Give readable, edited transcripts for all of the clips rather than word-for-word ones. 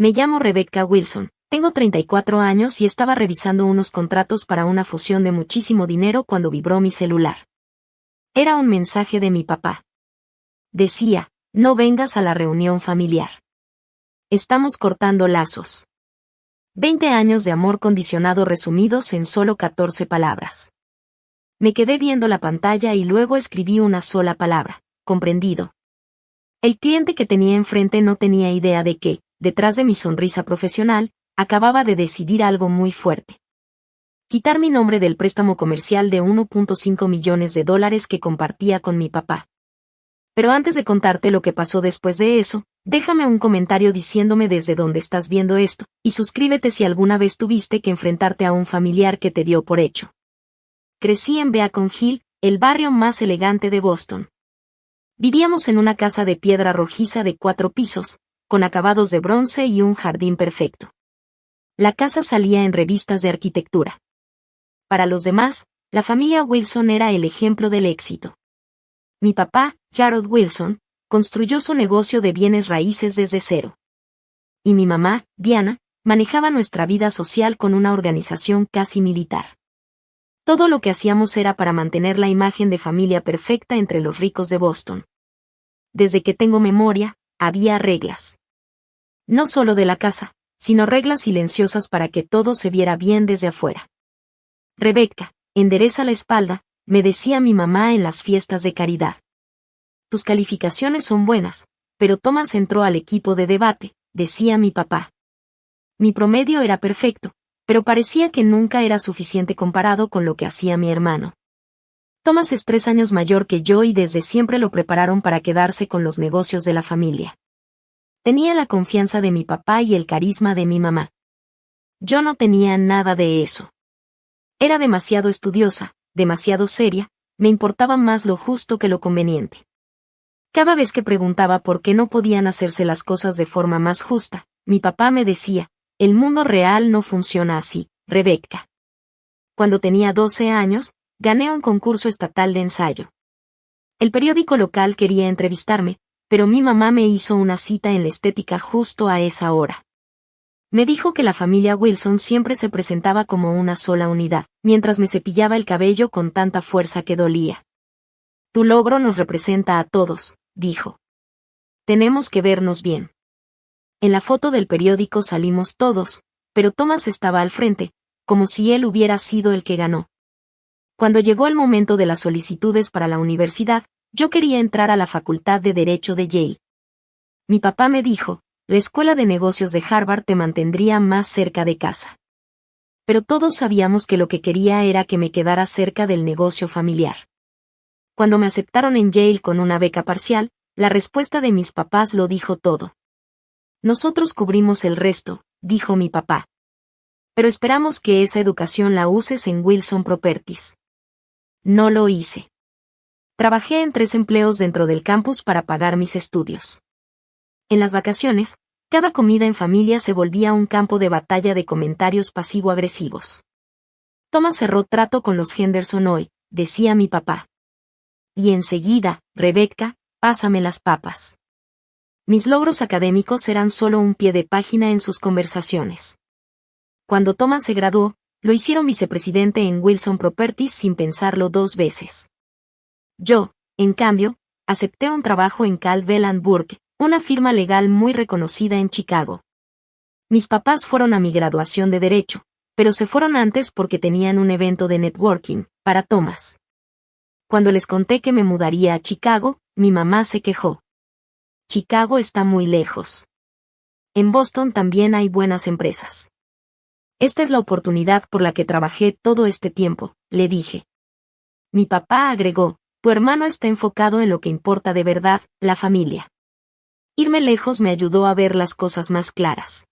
Me llamo Rebecca Wilson, tengo 34 años y estaba revisando unos contratos para una fusión de muchísimo dinero cuando vibró mi celular. Era un mensaje de mi papá. Decía, no vengas a la reunión familiar. Estamos cortando lazos. 20 años de amor condicionado resumidos en solo 14 palabras. Me quedé viendo la pantalla y luego escribí una sola palabra, comprendido. El cliente que tenía enfrente no tenía idea de que, detrás de mi sonrisa profesional, acababa de decidir algo muy fuerte. Quitar mi nombre del préstamo comercial de $1.5 millones que compartía con mi papá. Pero antes de contarte lo que pasó después de eso, déjame un comentario diciéndome desde dónde estás viendo esto, y suscríbete si alguna vez tuviste que enfrentarte a un familiar que te dio por hecho. Crecí en Beacon Hill, el barrio más elegante de Boston. Vivíamos en una casa de piedra rojiza de 4 pisos, con acabados de bronce y un jardín perfecto. La casa salía en revistas de arquitectura. Para los demás, la familia Wilson era el ejemplo del éxito. Mi papá, Harold Wilson, construyó su negocio de bienes raíces desde cero. Y mi mamá, Diana, manejaba nuestra vida social con una organización casi militar. Todo lo que hacíamos era para mantener la imagen de familia perfecta entre los ricos de Boston. Desde que tengo memoria, había reglas. No solo de la casa, sino reglas silenciosas para que todo se viera bien desde afuera. Rebecca, endereza la espalda, me decía mi mamá en las fiestas de caridad. Tus calificaciones son buenas, pero Thomas entró al equipo de debate, decía mi papá. Mi promedio era perfecto, pero parecía que nunca era suficiente comparado con lo que hacía mi hermano. Thomas es 3 años mayor que yo y desde siempre lo prepararon para quedarse con los negocios de la familia. Tenía la confianza de mi papá y el carisma de mi mamá. Yo no tenía nada de eso. Era demasiado estudiosa, demasiado seria, me importaba más lo justo que lo conveniente. Cada vez que preguntaba por qué no podían hacerse las cosas de forma más justa, mi papá me decía, el mundo real no funciona así, Rebecca. Cuando tenía 12 años, gané un concurso estatal de ensayo. El periódico local quería entrevistarme, pero mi mamá me hizo una cita en la estética justo a esa hora. Me dijo que la familia Wilson siempre se presentaba como una sola unidad, mientras me cepillaba el cabello con tanta fuerza que dolía. Tu logro nos representa a todos, dijo. Tenemos que vernos bien. En la foto del periódico salimos todos, pero Thomas estaba al frente, como si él hubiera sido el que ganó. Cuando llegó el momento de las solicitudes para la universidad, yo quería entrar a la Facultad de Derecho de Yale. Mi papá me dijo, la Escuela de Negocios de Harvard te mantendría más cerca de casa. Pero todos sabíamos que lo que quería era que me quedara cerca del negocio familiar. Cuando me aceptaron en Yale con una beca parcial, la respuesta de mis papás lo dijo todo. Nosotros cubrimos el resto, dijo mi papá. Pero esperamos que esa educación la uses en Wilson Properties. No lo hice. Trabajé en 3 empleos dentro del campus para pagar mis estudios. En las vacaciones, cada comida en familia se volvía un campo de batalla de comentarios pasivo-agresivos. Thomas cerró trato con los Henderson hoy, decía mi papá. Y enseguida, Rebecca, pásame las papas. Mis logros académicos eran solo un pie de página en sus conversaciones. Cuando Thomas se graduó, lo hicieron vicepresidente en Wilson Properties sin pensarlo 2 veces. Yo, en cambio, acepté un trabajo en Caldwell & Burke, una firma legal muy reconocida en Chicago. Mis papás fueron a mi graduación de Derecho, pero se fueron antes porque tenían un evento de networking, para Thomas. Cuando les conté que me mudaría a Chicago, mi mamá se quejó. Chicago está muy lejos. En Boston también hay buenas empresas. Esta es la oportunidad por la que trabajé todo este tiempo, le dije. Mi papá agregó, tu hermano está enfocado en lo que importa de verdad, la familia. Irme lejos me ayudó a ver las cosas más claras.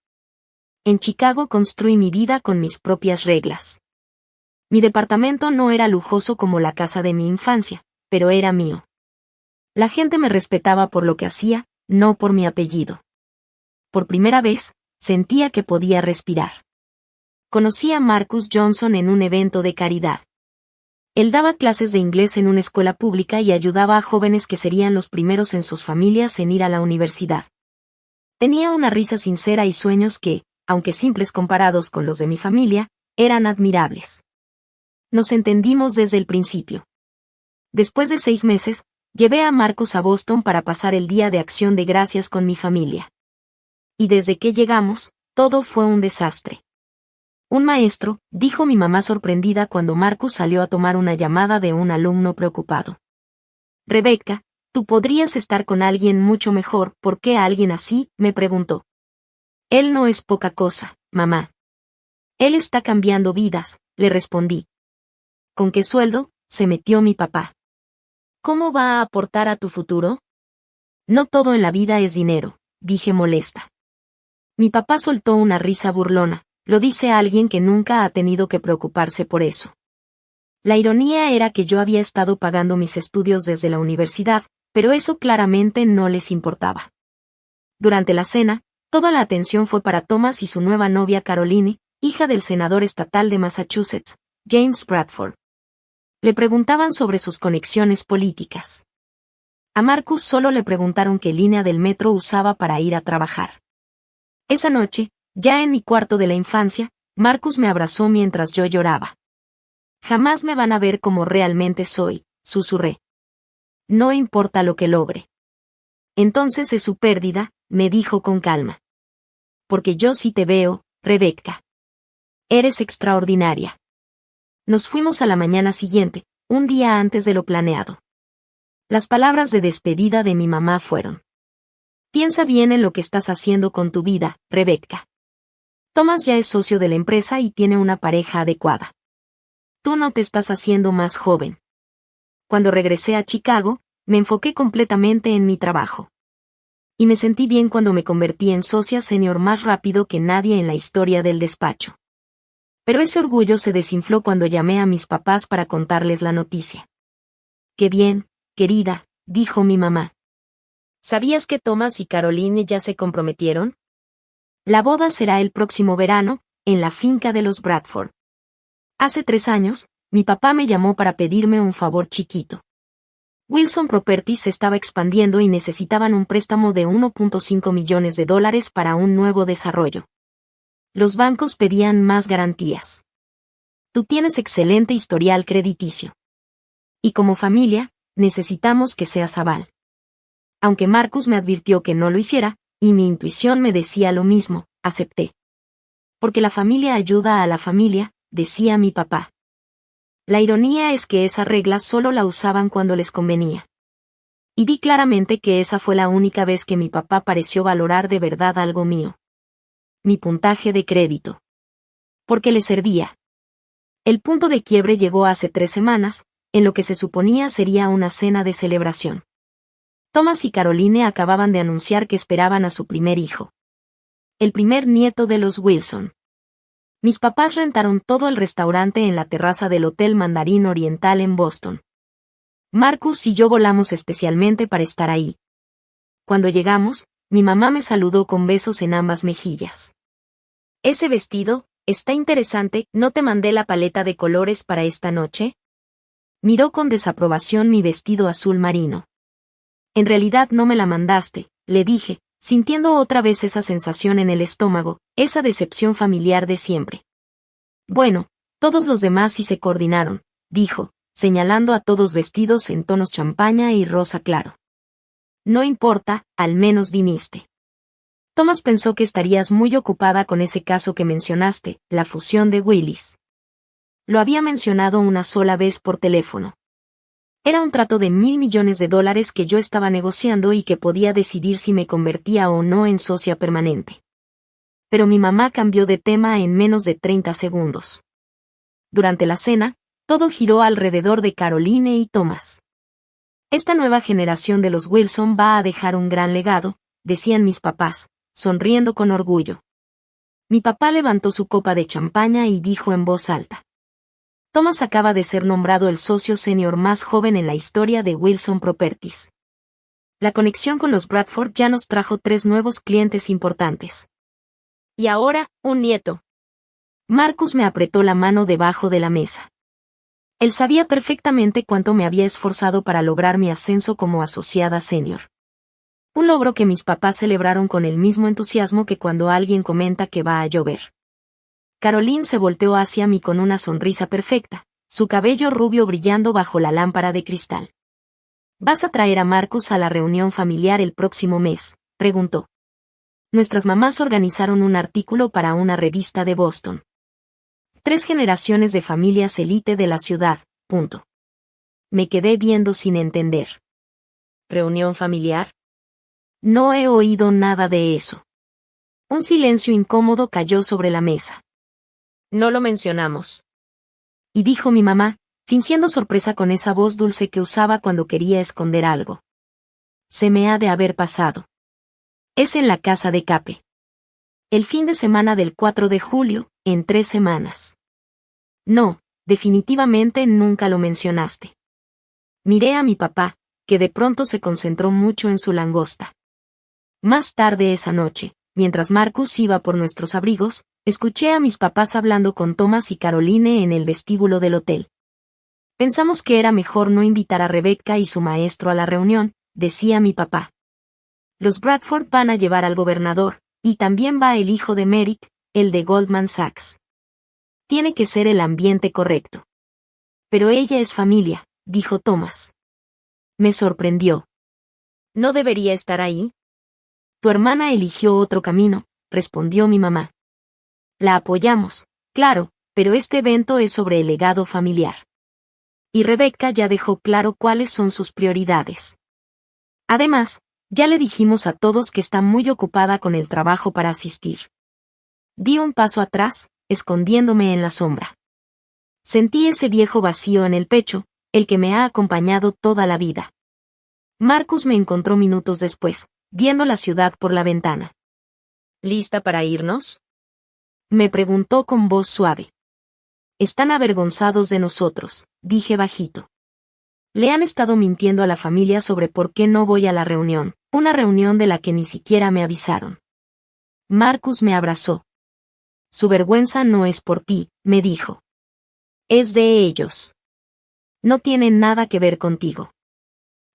En Chicago construí mi vida con mis propias reglas. Mi departamento no era lujoso como la casa de mi infancia, pero era mío. La gente me respetaba por lo que hacía, no por mi apellido. Por primera vez, sentía que podía respirar. Conocí a Marcus Johnson en un evento de caridad. Él daba clases de inglés en una escuela pública y ayudaba a jóvenes que serían los primeros en sus familias en ir a la universidad. Tenía una risa sincera y sueños que, aunque simples comparados con los de mi familia, eran admirables. Nos entendimos desde el principio. Después de 6 meses, llevé a Marcus a Boston para pasar el Día de Acción de Gracias con mi familia. Y desde que llegamos, todo fue un desastre. Un maestro, dijo mi mamá sorprendida cuando Marcus salió a tomar una llamada de un alumno preocupado. Rebecca, tú podrías estar con alguien mucho mejor, ¿por qué alguien así?, me preguntó. Él no es poca cosa, mamá. Él está cambiando vidas, le respondí. ¿Con qué sueldo?, se metió mi papá. ¿Cómo va a aportar a tu futuro? No todo en la vida es dinero, dije molesta. Mi papá soltó una risa burlona, lo dice alguien que nunca ha tenido que preocuparse por eso. La ironía era que yo había estado pagando mis estudios desde la universidad, pero eso claramente no les importaba. Durante la cena, toda la atención fue para Thomas y su nueva novia Caroline, hija del senador estatal de Massachusetts, James Bradford. Le preguntaban sobre sus conexiones políticas. A Marcus solo le preguntaron qué línea del metro usaba para ir a trabajar. Esa noche, ya en mi cuarto de la infancia, Marcus me abrazó mientras yo lloraba. Jamás me van a ver como realmente soy, susurré. No importa lo que logre. Entonces es su pérdida, me dijo con calma. Porque yo sí te veo, Rebecca. Eres extraordinaria. Nos fuimos a la mañana siguiente, un día antes de lo planeado. Las palabras de despedida de mi mamá fueron: piensa bien en lo que estás haciendo con tu vida, Rebecca. Thomas ya es socio de la empresa y tiene una pareja adecuada. Tú no te estás haciendo más joven. Cuando regresé a Chicago, me enfoqué completamente en mi trabajo. Y me sentí bien cuando me convertí en socia senior más rápido que nadie en la historia del despacho. Pero ese orgullo se desinfló cuando llamé a mis papás para contarles la noticia. Qué bien, querida, dijo mi mamá. ¿Sabías que Thomas y Caroline ya se comprometieron? La boda será el próximo verano, en la finca de los Bradford. Hace 3 años, mi papá me llamó para pedirme un favor chiquito. Wilson Properties se estaba expandiendo y necesitaban un préstamo de $1.5 millones para un nuevo desarrollo. Los bancos pedían más garantías. Tú tienes excelente historial crediticio. Y como familia, necesitamos que seas aval. Aunque Marcus me advirtió que no lo hiciera, y mi intuición me decía lo mismo, acepté. Porque la familia ayuda a la familia, decía mi papá. La ironía es que esa regla solo la usaban cuando les convenía. Y vi claramente que esa fue la única vez que mi papá pareció valorar de verdad algo mío. Mi puntaje de crédito. Porque le servía. El punto de quiebre llegó hace 3 semanas, en lo que se suponía sería una cena de celebración. Thomas y Caroline acababan de anunciar que esperaban a su primer hijo. El primer nieto de los Wilson. Mis papás rentaron todo el restaurante en la terraza del Hotel Mandarín Oriental en Boston. Marcus y yo volamos especialmente para estar ahí. Cuando llegamos, mi mamá me saludó con besos en ambas mejillas. Ese vestido, está interesante, ¿no te mandé la paleta de colores para esta noche? Miró con desaprobación mi vestido azul marino. En realidad no me la mandaste, le dije, sintiendo otra vez esa sensación en el estómago, esa decepción familiar de siempre. Bueno, todos los demás sí se coordinaron, dijo, señalando a todos vestidos en tonos champaña y rosa claro. No importa, al menos viniste. Thomas pensó que estarías muy ocupada con ese caso que mencionaste, la fusión de Willis. Lo había mencionado una sola vez por teléfono. Era un trato de $1.000 millones que yo estaba negociando y que podía decidir si me convertía o no en socia permanente. Pero mi mamá cambió de tema en menos de 30 segundos. Durante la cena, todo giró alrededor de Caroline y Thomas. Esta nueva generación de los Wilson va a dejar un gran legado, decían mis papás, sonriendo con orgullo. Mi papá levantó su copa de champaña y dijo en voz alta: Thomas acaba de ser nombrado el socio senior más joven en la historia de Wilson Properties. La conexión con los Bradford ya nos trajo 3 nuevos clientes importantes. Y ahora, un nieto. Marcus me apretó la mano debajo de la mesa. Él sabía perfectamente cuánto me había esforzado para lograr mi ascenso como asociada senior. Un logro que mis papás celebraron con el mismo entusiasmo que cuando alguien comenta que va a llover. Caroline se volteó hacia mí con una sonrisa perfecta, su cabello rubio brillando bajo la lámpara de cristal. ¿Vas a traer a Marcus a la reunión familiar el próximo mes?, preguntó. Nuestras mamás organizaron un artículo para una revista de Boston. 3 generaciones de familias élite de la ciudad, punto. Me quedé viendo sin entender. ¿Reunión familiar? No he oído nada de eso. Un silencio incómodo cayó sobre la mesa. No lo mencionamos. Y dijo mi mamá, fingiendo sorpresa con esa voz dulce que usaba cuando quería esconder algo. Se me ha de haber pasado. Es en la casa de Cape. El fin de semana del 4 de julio, en 3 semanas. No, definitivamente nunca lo mencionaste. Miré a mi papá, que de pronto se concentró mucho en su langosta. Más tarde esa noche, mientras Marcus iba por nuestros abrigos, escuché a mis papás hablando con Thomas y Caroline en el vestíbulo del hotel. Pensamos que era mejor no invitar a Rebecca y su maestro a la reunión, decía mi papá. Los Bradford van a llevar al gobernador, y también va el hijo de Merrick, el de Goldman Sachs. Tiene que ser el ambiente correcto. Pero ella es familia, dijo Thomas. Me sorprendió. ¿No debería estar ahí? Tu hermana eligió otro camino, respondió mi mamá. La apoyamos, claro, pero este evento es sobre el legado familiar. Y Rebecca ya dejó claro cuáles son sus prioridades. Además, ya le dijimos a todos que está muy ocupada con el trabajo para asistir. Di un paso atrás, escondiéndome en la sombra. Sentí ese viejo vacío en el pecho, el que me ha acompañado toda la vida. Marcus me encontró minutos después, viendo la ciudad por la ventana. ¿Lista para irnos?, me preguntó con voz suave. Están avergonzados de nosotros, dije bajito. Le han estado mintiendo a la familia sobre por qué no voy a la reunión, una reunión de la que ni siquiera me avisaron. Marcus me abrazó. Su vergüenza no es por ti, me dijo. Es de ellos. No tiene nada que ver contigo.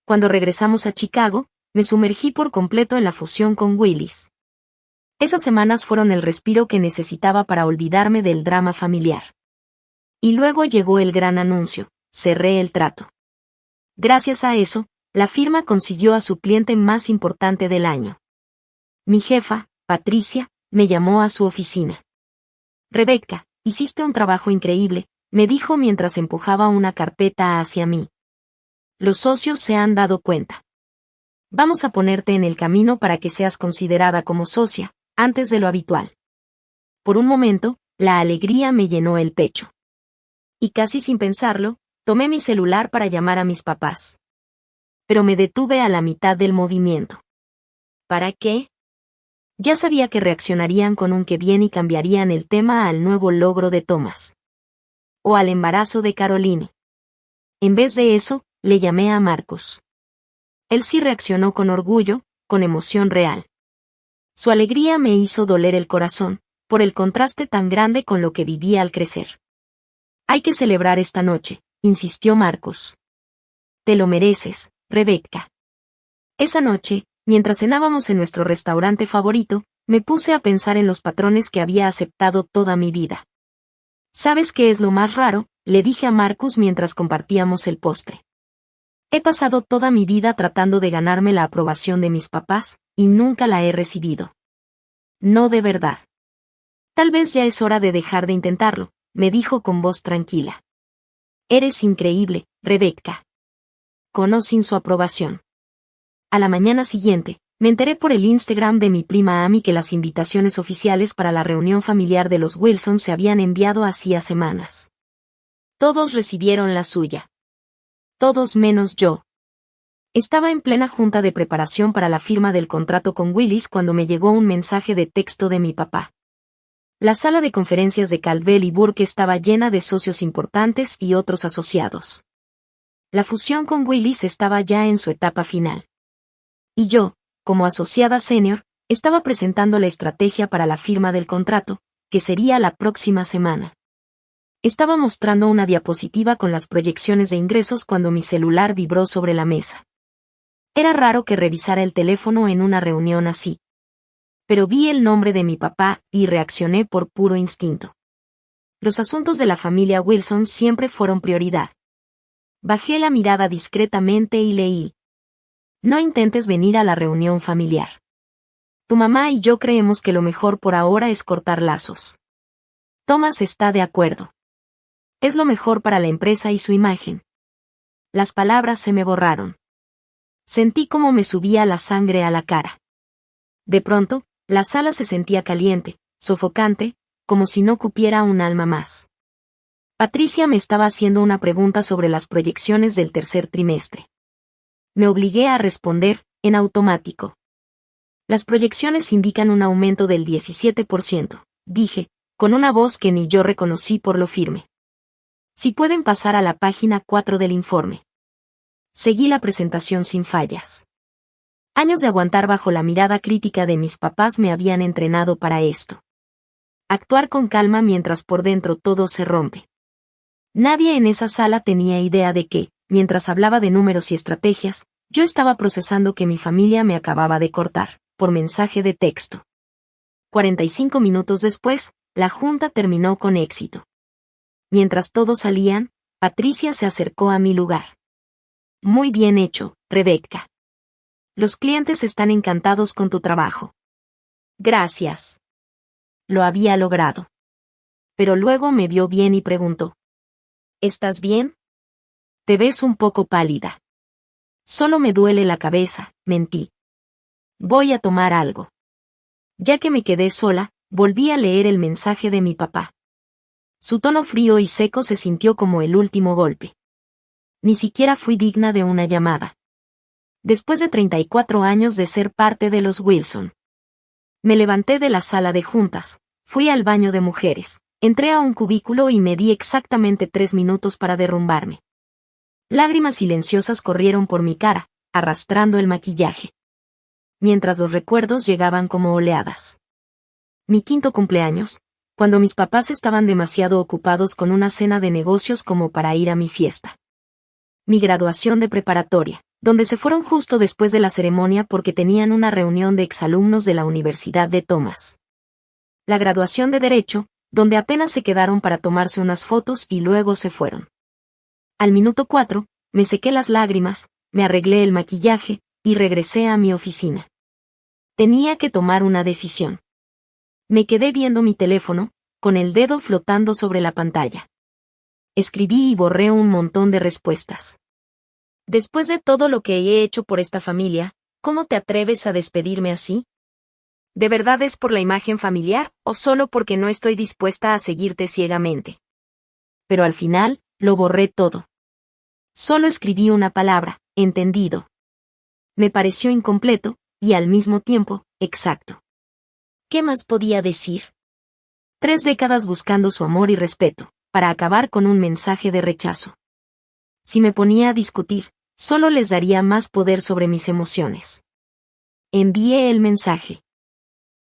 Cuando regresamos a Chicago, me sumergí por completo en la fusión con Willis. Esas semanas fueron el respiro que necesitaba para olvidarme del drama familiar. Y luego llegó el gran anuncio, cerré el trato. Gracias a eso, la firma consiguió a su cliente más importante del año. Mi jefa, Patricia, me llamó a su oficina. Rebecca, hiciste un trabajo increíble, me dijo mientras empujaba una carpeta hacia mí. Los socios se han dado cuenta. Vamos a ponerte en el camino para que seas considerada como socia, antes de lo habitual. Por un momento, la alegría me llenó el pecho. Y casi sin pensarlo, tomé mi celular para llamar a mis papás. Pero me detuve a la mitad del movimiento. ¿Para qué? Ya sabía que reaccionarían con un qué bien y cambiarían el tema al nuevo logro de Thomas. O al embarazo de Caroline. En vez de eso, le llamé a Marcus. Él sí reaccionó con orgullo, con emoción real. Su alegría me hizo doler el corazón, por el contraste tan grande con lo que vivía al crecer. Hay que celebrar esta noche, insistió Marcus. Te lo mereces, Rebecca. Esa noche, mientras cenábamos en nuestro restaurante favorito, me puse a pensar en los patrones que había aceptado toda mi vida. ¿Sabes qué es lo más raro?, le dije a Marcus mientras compartíamos el postre. He pasado toda mi vida tratando de ganarme la aprobación de mis papás, y nunca la he recibido. No de verdad. Tal vez ya es hora de dejar de intentarlo, me dijo con voz tranquila. Eres increíble, Rebecca. Con o sin su aprobación. A la mañana siguiente, me enteré por el Instagram de mi prima Amy que las invitaciones oficiales para la reunión familiar de los Wilson se habían enviado hacía semanas. Todos recibieron la suya. Todos menos yo. Estaba en plena junta de preparación para la firma del contrato con Willis cuando me llegó un mensaje de texto de mi papá. La sala de conferencias de Caldwell y Burke estaba llena de socios importantes y otros asociados. La fusión con Willis estaba ya en su etapa final. Y yo, como asociada senior, estaba presentando la estrategia para la firma del contrato, que sería la próxima semana. Estaba mostrando una diapositiva con las proyecciones de ingresos cuando mi celular vibró sobre la mesa. Era raro que revisara el teléfono en una reunión así. Pero vi el nombre de mi papá y reaccioné por puro instinto. Los asuntos de la familia Wilson siempre fueron prioridad. Bajé la mirada discretamente y leí: no intentes venir a la reunión familiar. Tu mamá y yo creemos que lo mejor por ahora es cortar lazos. Thomas está de acuerdo. Es lo mejor para la empresa y su imagen. Las palabras se me borraron. Sentí como me subía la sangre a la cara. De pronto, la sala se sentía caliente, sofocante, como si no cupiera un alma más. Patricia me estaba haciendo una pregunta sobre las proyecciones del tercer trimestre. Me obligué a responder, en automático. Las proyecciones indican un aumento del 17%, dije, con una voz que ni yo reconocí por lo firme. Si pueden pasar a la página 4 del informe. Seguí la presentación sin fallas. Años de aguantar bajo la mirada crítica de mis papás me habían entrenado para esto. Actuar con calma mientras por dentro todo se rompe. Nadie en esa sala tenía idea de que, mientras hablaba de números y estrategias, yo estaba procesando que mi familia me acababa de cortar, por mensaje de texto. 45 minutos después, la junta terminó con éxito. Mientras todos salían, Patricia se acercó a mi lugar. Muy bien hecho, Rebecca. Los clientes están encantados con tu trabajo. Gracias. Lo había logrado. Pero luego me vio bien y preguntó: ¿estás bien? Te ves un poco pálida. Solo me duele la cabeza, mentí. Voy a tomar algo. Ya que me quedé sola, volví a leer el mensaje de mi papá. Su tono frío y seco se sintió como el último golpe. Ni siquiera fui digna de una llamada. Después de 34 años de ser parte de los Wilson. Me levanté de la sala de juntas, fui al baño de mujeres, entré a un cubículo y me di exactamente 3 minutos para derrumbarme. Lágrimas silenciosas corrieron por mi cara, arrastrando el maquillaje. Mientras los recuerdos llegaban como oleadas. Mi 5º cumpleaños, cuando mis papás estaban demasiado ocupados con una cena de negocios como para ir a mi fiesta. Mi graduación de preparatoria, donde se fueron justo después de la ceremonia porque tenían una reunión de exalumnos de la Universidad de Thomas. La graduación de Derecho, donde apenas se quedaron para tomarse unas fotos y luego se fueron. Al minuto 4, me sequé las lágrimas, me arreglé el maquillaje, y regresé a mi oficina. Tenía que tomar una decisión. Me quedé viendo mi teléfono, con el dedo flotando sobre la pantalla. Escribí y borré un montón de respuestas. Después de todo lo que he hecho por esta familia, ¿cómo te atreves a despedirme así? ¿De verdad es por la imagen familiar, o solo porque no estoy dispuesta a seguirte ciegamente? Pero al final, lo borré todo. Solo escribí una palabra: entendido. Me pareció incompleto, y al mismo tiempo, exacto. ¿Qué más podía decir? 3 décadas buscando su amor y respeto, para acabar con un mensaje de rechazo. Si me ponía a discutir, solo les daría más poder sobre mis emociones. Envié el mensaje.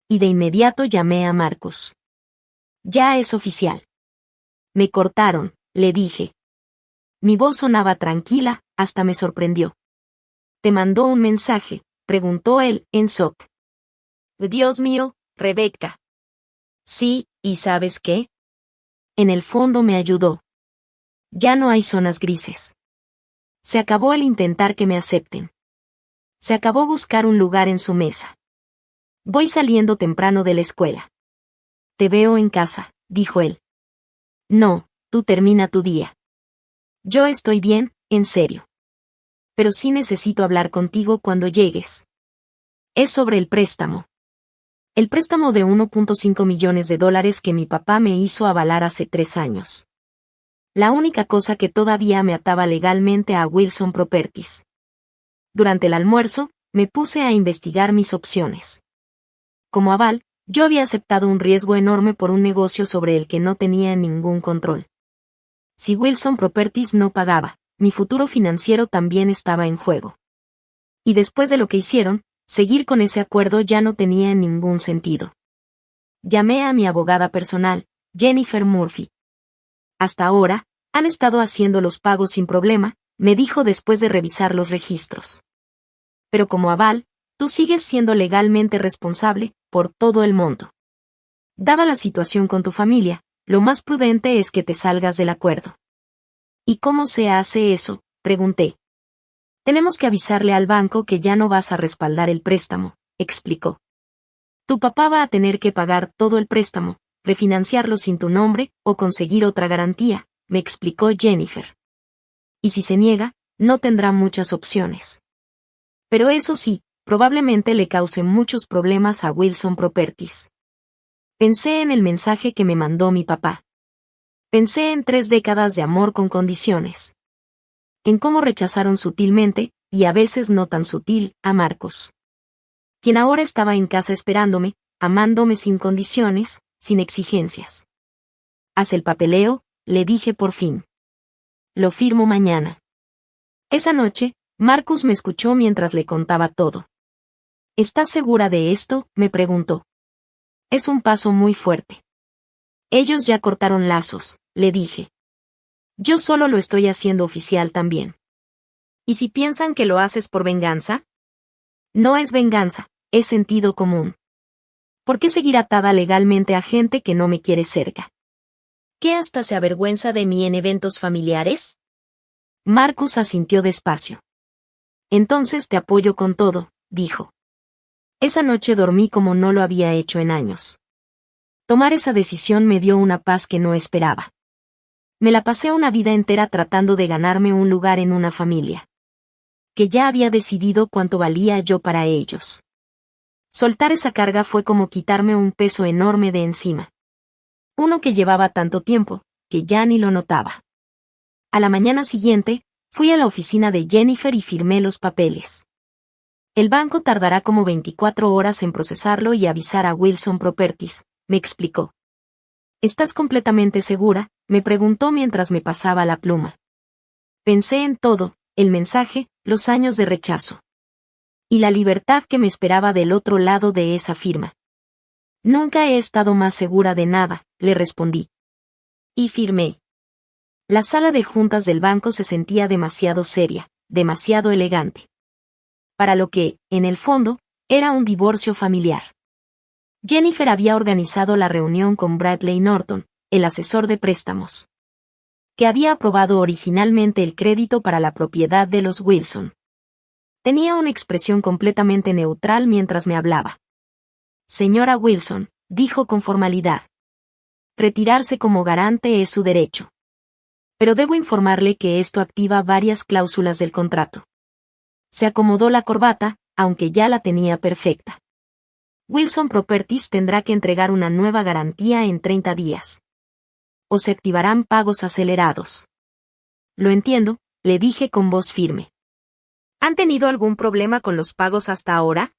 Y de inmediato llamé a Marcus. Ya es oficial. Me cortaron, le dije. Mi voz sonaba tranquila, hasta me sorprendió. ¿Te mandó un mensaje?, preguntó él, en shock. Dios mío, Rebecca. Sí, ¿y sabes qué? En el fondo me ayudó. Ya no hay zonas grises. Se acabó el intentar que me acepten. Se acabó buscar un lugar en su mesa. Voy saliendo temprano de la escuela. Te veo en casa, dijo él. No, tú termina tu día. Yo estoy bien, en serio. Pero sí necesito hablar contigo cuando llegues. Es sobre el préstamo. El préstamo de $1.5 millones que mi papá me hizo avalar hace 3 años. La única cosa que todavía me ataba legalmente a Wilson Properties. Durante el almuerzo, me puse a investigar mis opciones. Como aval, yo había aceptado un riesgo enorme por un negocio sobre el que no tenía ningún control. Si Wilson Properties no pagaba, mi futuro financiero también estaba en juego. Y después de lo que hicieron, seguir con ese acuerdo ya no tenía ningún sentido. Llamé a mi abogada personal, Jennifer Murphy. Hasta ahora, han estado haciendo los pagos sin problema, me dijo después de revisar los registros. Pero como aval, tú sigues siendo legalmente responsable por todo el monto. Dada la situación con tu familia, lo más prudente es que te salgas del acuerdo. ¿Y cómo se hace eso?, pregunté. Tenemos que avisarle al banco que ya no vas a respaldar el préstamo, explicó. Tu papá va a tener que pagar todo el préstamo, refinanciarlo sin tu nombre o conseguir otra garantía, me explicó Jennifer. Y si se niega, no tendrá muchas opciones. Pero eso sí, probablemente le cause muchos problemas a Wilson Properties. Pensé en el mensaje que me mandó mi papá. Pensé en 3 décadas de amor con condiciones. En cómo rechazaron sutilmente, y a veces no tan sutil, a Marcos. Quien ahora estaba en casa esperándome, amándome sin condiciones, sin exigencias. Haz el papeleo, le dije por fin. Lo firmo mañana. Esa noche, Marcus me escuchó mientras le contaba todo. ¿Estás segura de esto?, me preguntó. Es un paso muy fuerte. Ellos ya cortaron lazos, le dije. Yo solo lo estoy haciendo oficial también. ¿Y si piensan que lo haces por venganza? No es venganza, es sentido común. ¿Por qué seguir atada legalmente a gente que no me quiere cerca? ¿Qué hasta se avergüenza de mí en eventos familiares? Marcus asintió despacio. Entonces te apoyo con todo, dijo. Esa noche dormí como no lo había hecho en años. Tomar esa decisión me dio una paz que no esperaba. Me la pasé una vida entera tratando de ganarme un lugar en una familia. Que ya había decidido cuánto valía yo para ellos. Soltar esa carga fue como quitarme un peso enorme de encima. Uno que llevaba tanto tiempo, que ya ni lo notaba. A la mañana siguiente, fui a la oficina de Jennifer y firmé los papeles. El banco tardará como 24 horas en procesarlo y avisar a Wilson Properties, me explicó. ¿Estás completamente segura?, me preguntó mientras me pasaba la pluma. Pensé en todo, el mensaje, los años de rechazo. Y la libertad que me esperaba del otro lado de esa firma. Nunca he estado más segura de nada, le respondí. Y firmé. La sala de juntas del banco se sentía demasiado seria, demasiado elegante. Para lo que, en el fondo, era un divorcio familiar. Jennifer había organizado la reunión con Bradley Norton, el asesor de préstamos, que había aprobado originalmente el crédito para la propiedad de los Wilson. Tenía una expresión completamente neutral mientras me hablaba. Señora Wilson, dijo con formalidad. Retirarse como garante es su derecho. Pero debo informarle que esto activa varias cláusulas del contrato. Se acomodó la corbata, aunque ya la tenía perfecta. Wilson Properties tendrá que entregar una nueva garantía en 30 días. O se activarán pagos acelerados. Lo entiendo, le dije con voz firme. ¿Han tenido algún problema con los pagos hasta ahora?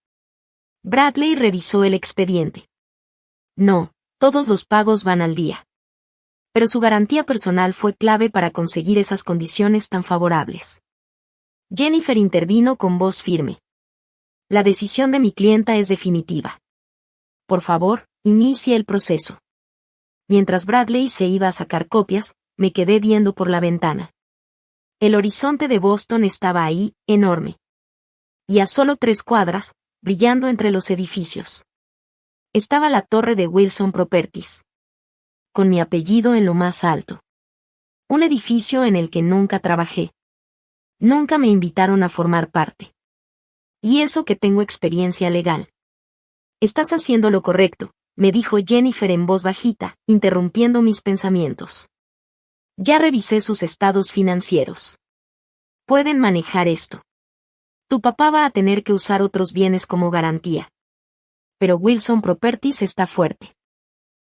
Bradley revisó el expediente. No, todos los pagos van al día. Pero su garantía personal fue clave para conseguir esas condiciones tan favorables. Jennifer intervino con voz firme. La decisión de mi clienta es definitiva. Por favor, inicie el proceso. Mientras Bradley se iba a sacar copias, me quedé viendo por la ventana. El horizonte de Boston estaba ahí, enorme. Y a solo 3 cuadras, brillando entre los edificios. Estaba la torre de Wilson Properties. Con mi apellido en lo más alto. Un edificio en el que nunca trabajé. Nunca me invitaron a formar parte. Y eso que tengo experiencia legal. Estás haciendo lo correcto, me dijo Jennifer en voz bajita, interrumpiendo mis pensamientos. Ya revisé sus estados financieros. Pueden manejar esto. Tu papá va a tener que usar otros bienes como garantía. Pero Wilson Properties está fuerte.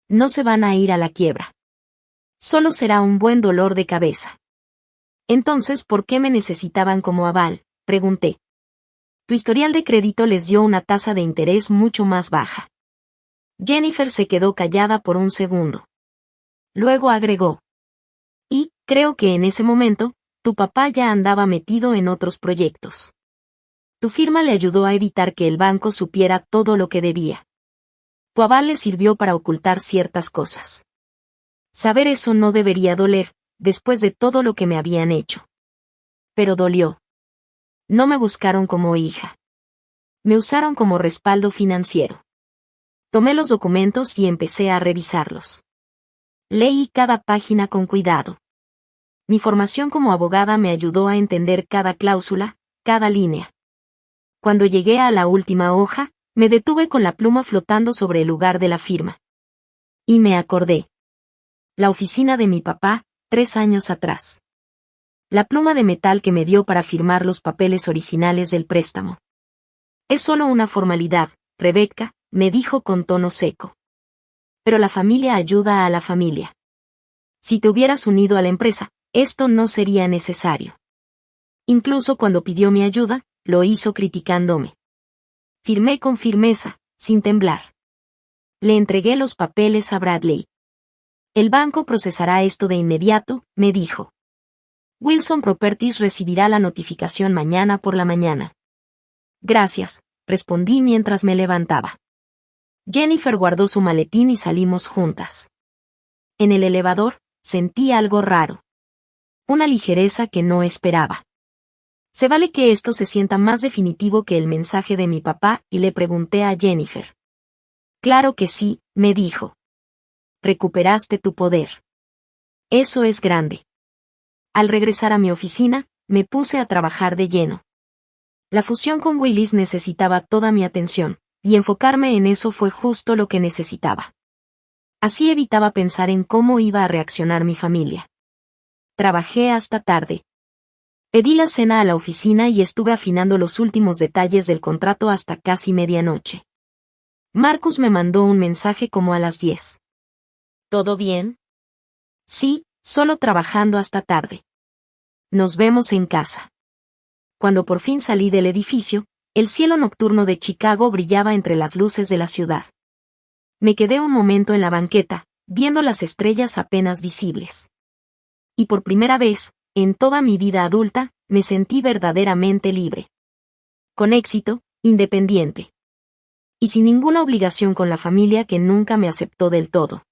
No se van a ir a la quiebra. Solo será un buen dolor de cabeza. Entonces, ¿por qué me necesitaban como aval?, pregunté. Tu historial de crédito les dio una tasa de interés mucho más baja. Jennifer se quedó callada por un segundo. Luego agregó. Y, creo que en ese momento, tu papá ya andaba metido en otros proyectos. Tu firma le ayudó a evitar que el banco supiera todo lo que debía. Tu aval le sirvió para ocultar ciertas cosas. Saber eso no debería doler, después de todo lo que me habían hecho. Pero dolió. No me buscaron como hija. Me usaron como respaldo financiero. Tomé los documentos y empecé a revisarlos. Leí cada página con cuidado. Mi formación como abogada me ayudó a entender cada cláusula, cada línea. Cuando llegué a la última hoja, me detuve con la pluma flotando sobre el lugar de la firma. Y me acordé. La oficina de mi papá, 3 años atrás. La pluma de metal que me dio para firmar los papeles originales del préstamo. Es solo una formalidad, Rebecca, me dijo con tono seco. Pero la familia ayuda a la familia. Si te hubieras unido a la empresa, esto no sería necesario. Incluso cuando pidió mi ayuda, lo hizo criticándome. Firmé con firmeza, sin temblar. Le entregué los papeles a Bradley. El banco procesará esto de inmediato, me dijo. Wilson Properties recibirá la notificación mañana por la mañana. Gracias, respondí mientras me levantaba. Jennifer guardó su maletín y salimos juntas. En el elevador, sentí algo raro. Una ligereza que no esperaba. Se vale que esto se sienta más definitivo que el mensaje de mi papá, y le pregunté a Jennifer. Claro que sí, me dijo. Recuperaste tu poder. Eso es grande. Al regresar a mi oficina, me puse a trabajar de lleno. La fusión con Willis necesitaba toda mi atención, y enfocarme en eso fue justo lo que necesitaba. Así evitaba pensar en cómo iba a reaccionar mi familia. Trabajé hasta tarde. Pedí la cena a la oficina y estuve afinando los últimos detalles del contrato hasta casi medianoche. Marcus me mandó un mensaje como a las 10. ¿Todo bien? Sí, solo trabajando hasta tarde. Nos vemos en casa. Cuando por fin salí del edificio, el cielo nocturno de Chicago brillaba entre las luces de la ciudad. Me quedé un momento en la banqueta, viendo las estrellas apenas visibles. Y por primera vez, en toda mi vida adulta, me sentí verdaderamente libre. Con éxito, independiente. Y sin ninguna obligación con la familia que nunca me aceptó del todo.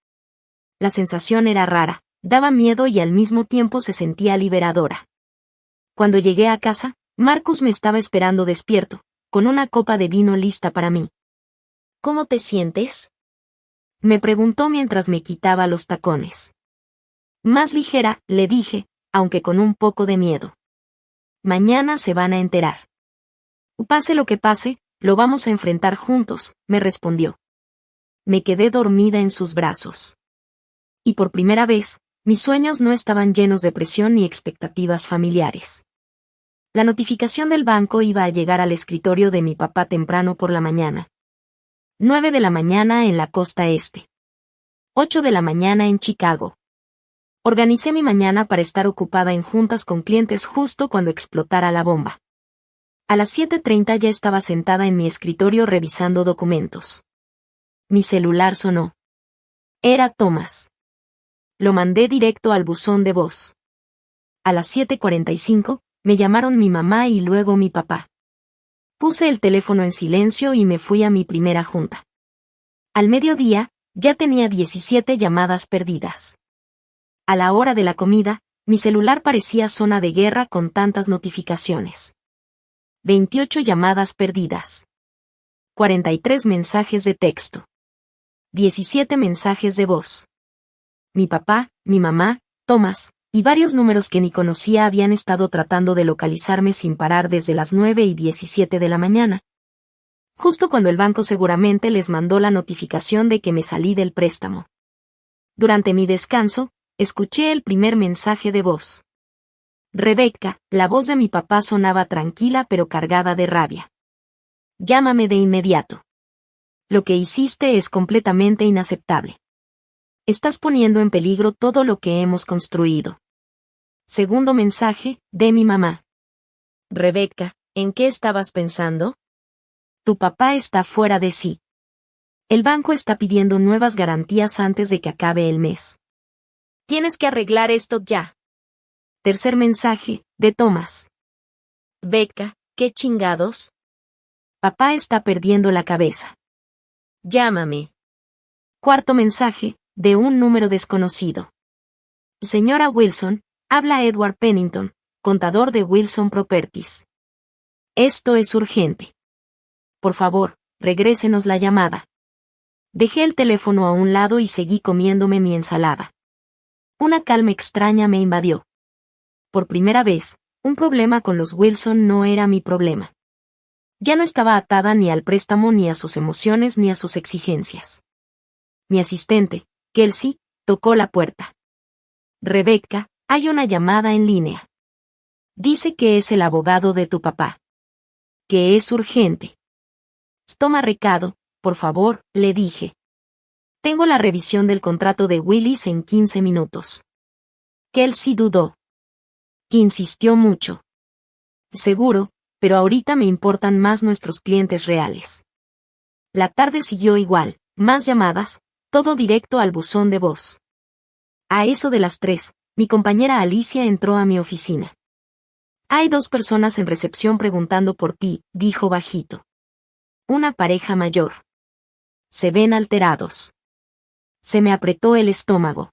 La sensación era rara, daba miedo y al mismo tiempo se sentía liberadora. Cuando llegué a casa, Marcus me estaba esperando despierto, con una copa de vino lista para mí. ¿Cómo te sientes?, me preguntó mientras me quitaba los tacones. Más ligera, le dije, aunque con un poco de miedo. Mañana se van a enterar. Pase lo que pase, lo vamos a enfrentar juntos, me respondió. Me quedé dormida en sus brazos. Y por primera vez, mis sueños no estaban llenos de presión ni expectativas familiares. La notificación del banco iba a llegar al escritorio de mi papá temprano por la mañana. 9 de la mañana en la costa este. 8 de la mañana en Chicago. Organicé mi mañana para estar ocupada en juntas con clientes justo cuando explotara la bomba. A las 7:30 ya estaba sentada en mi escritorio revisando documentos. Mi celular sonó. Era Thomas. Lo mandé directo al buzón de voz. A las 7:45, me llamaron mi mamá y luego mi papá. Puse el teléfono en silencio y me fui a mi primera junta. Al mediodía, ya tenía 17 llamadas perdidas. A la hora de la comida, mi celular parecía zona de guerra con tantas notificaciones. 28 llamadas perdidas. 43 mensajes de texto. 17 mensajes de voz. Mi papá, mi mamá, Thomas, y varios números que ni conocía habían estado tratando de localizarme sin parar desde las 9:17 de la mañana. Justo cuando el banco seguramente les mandó la notificación de que me salí del préstamo. Durante mi descanso, escuché el primer mensaje de voz. Rebecca, la voz de mi papá sonaba tranquila pero cargada de rabia. Llámame de inmediato. Lo que hiciste es completamente inaceptable. Estás poniendo en peligro todo lo que hemos construido. Segundo mensaje, de mi mamá. Rebecca, ¿en qué estabas pensando? Tu papá está fuera de sí. El banco está pidiendo nuevas garantías antes de que acabe el mes. Tienes que arreglar esto ya. Tercer mensaje, de Thomas. Becca, ¿qué chingados? Papá está perdiendo la cabeza. Llámame. Cuarto mensaje, de un número desconocido. Señora Wilson, habla Edward Pennington, contador de Wilson Properties. Esto es urgente. por favor, regrésenos la llamada. Dejé el teléfono a un lado y seguí comiéndome mi ensalada. Una calma extraña me invadió. Por primera vez, un problema con los Wilson no era mi problema. Ya no estaba atada ni al préstamo ni a sus emociones ni a sus exigencias. Mi asistente, Kelsey, tocó la puerta. Rebecca, hay una llamada en línea. Dice que es el abogado de tu papá. Que es urgente. Toma recado, por favor, le dije. Tengo la revisión del contrato de Willis en 15 minutos. Kelsey dudó. Insistió mucho. Seguro, pero ahorita me importan más nuestros clientes reales. La tarde siguió igual, más llamadas, todo directo al buzón de voz. A eso de las 3, mi compañera Alicia entró a mi oficina. Hay 2 personas en recepción preguntando por ti, dijo bajito. Una pareja mayor. Se ven alterados. Se me apretó el estómago.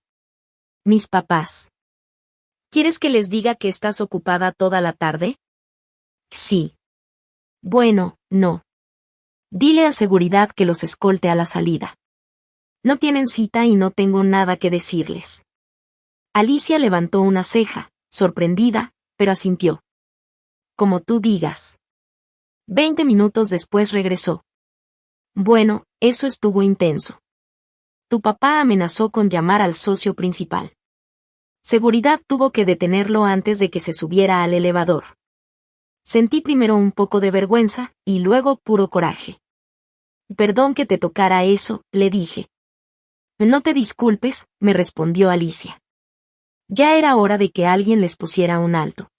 Mis papás. ¿Quieres que les diga que estás ocupada toda la tarde? Sí. Bueno, no. Dile a seguridad que los escolte a la salida. No tienen cita y no tengo nada que decirles. Alicia levantó una ceja, sorprendida, pero asintió. Como tú digas. 20 minutos después regresó. Bueno, eso estuvo intenso. Tu papá amenazó con llamar al socio principal. Seguridad tuvo que detenerlo antes de que se subiera al elevador. Sentí primero un poco de vergüenza, y luego puro coraje. Perdón que te tocara eso, le dije. No te disculpes, me respondió Alicia. Ya era hora de que alguien les pusiera un alto.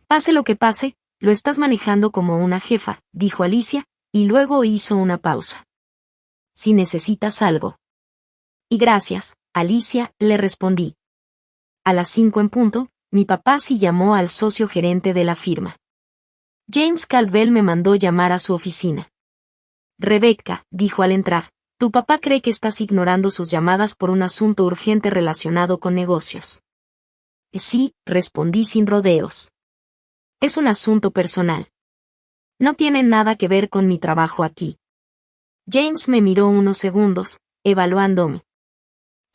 Pase lo que pase, lo estás manejando como una jefa, dijo Alicia, y luego hizo una pausa. Si necesitas algo. Y gracias, Alicia, le respondí. A las 5 en punto, mi papá sí llamó al socio gerente de la firma. James Caldwell me mandó llamar a su oficina. Rebecca, dijo al entrar, tu papá cree que estás ignorando sus llamadas por un asunto urgente relacionado con negocios. Sí, respondí sin rodeos. Es un asunto personal. No tiene nada que ver con mi trabajo aquí. James me miró unos segundos, evaluándome.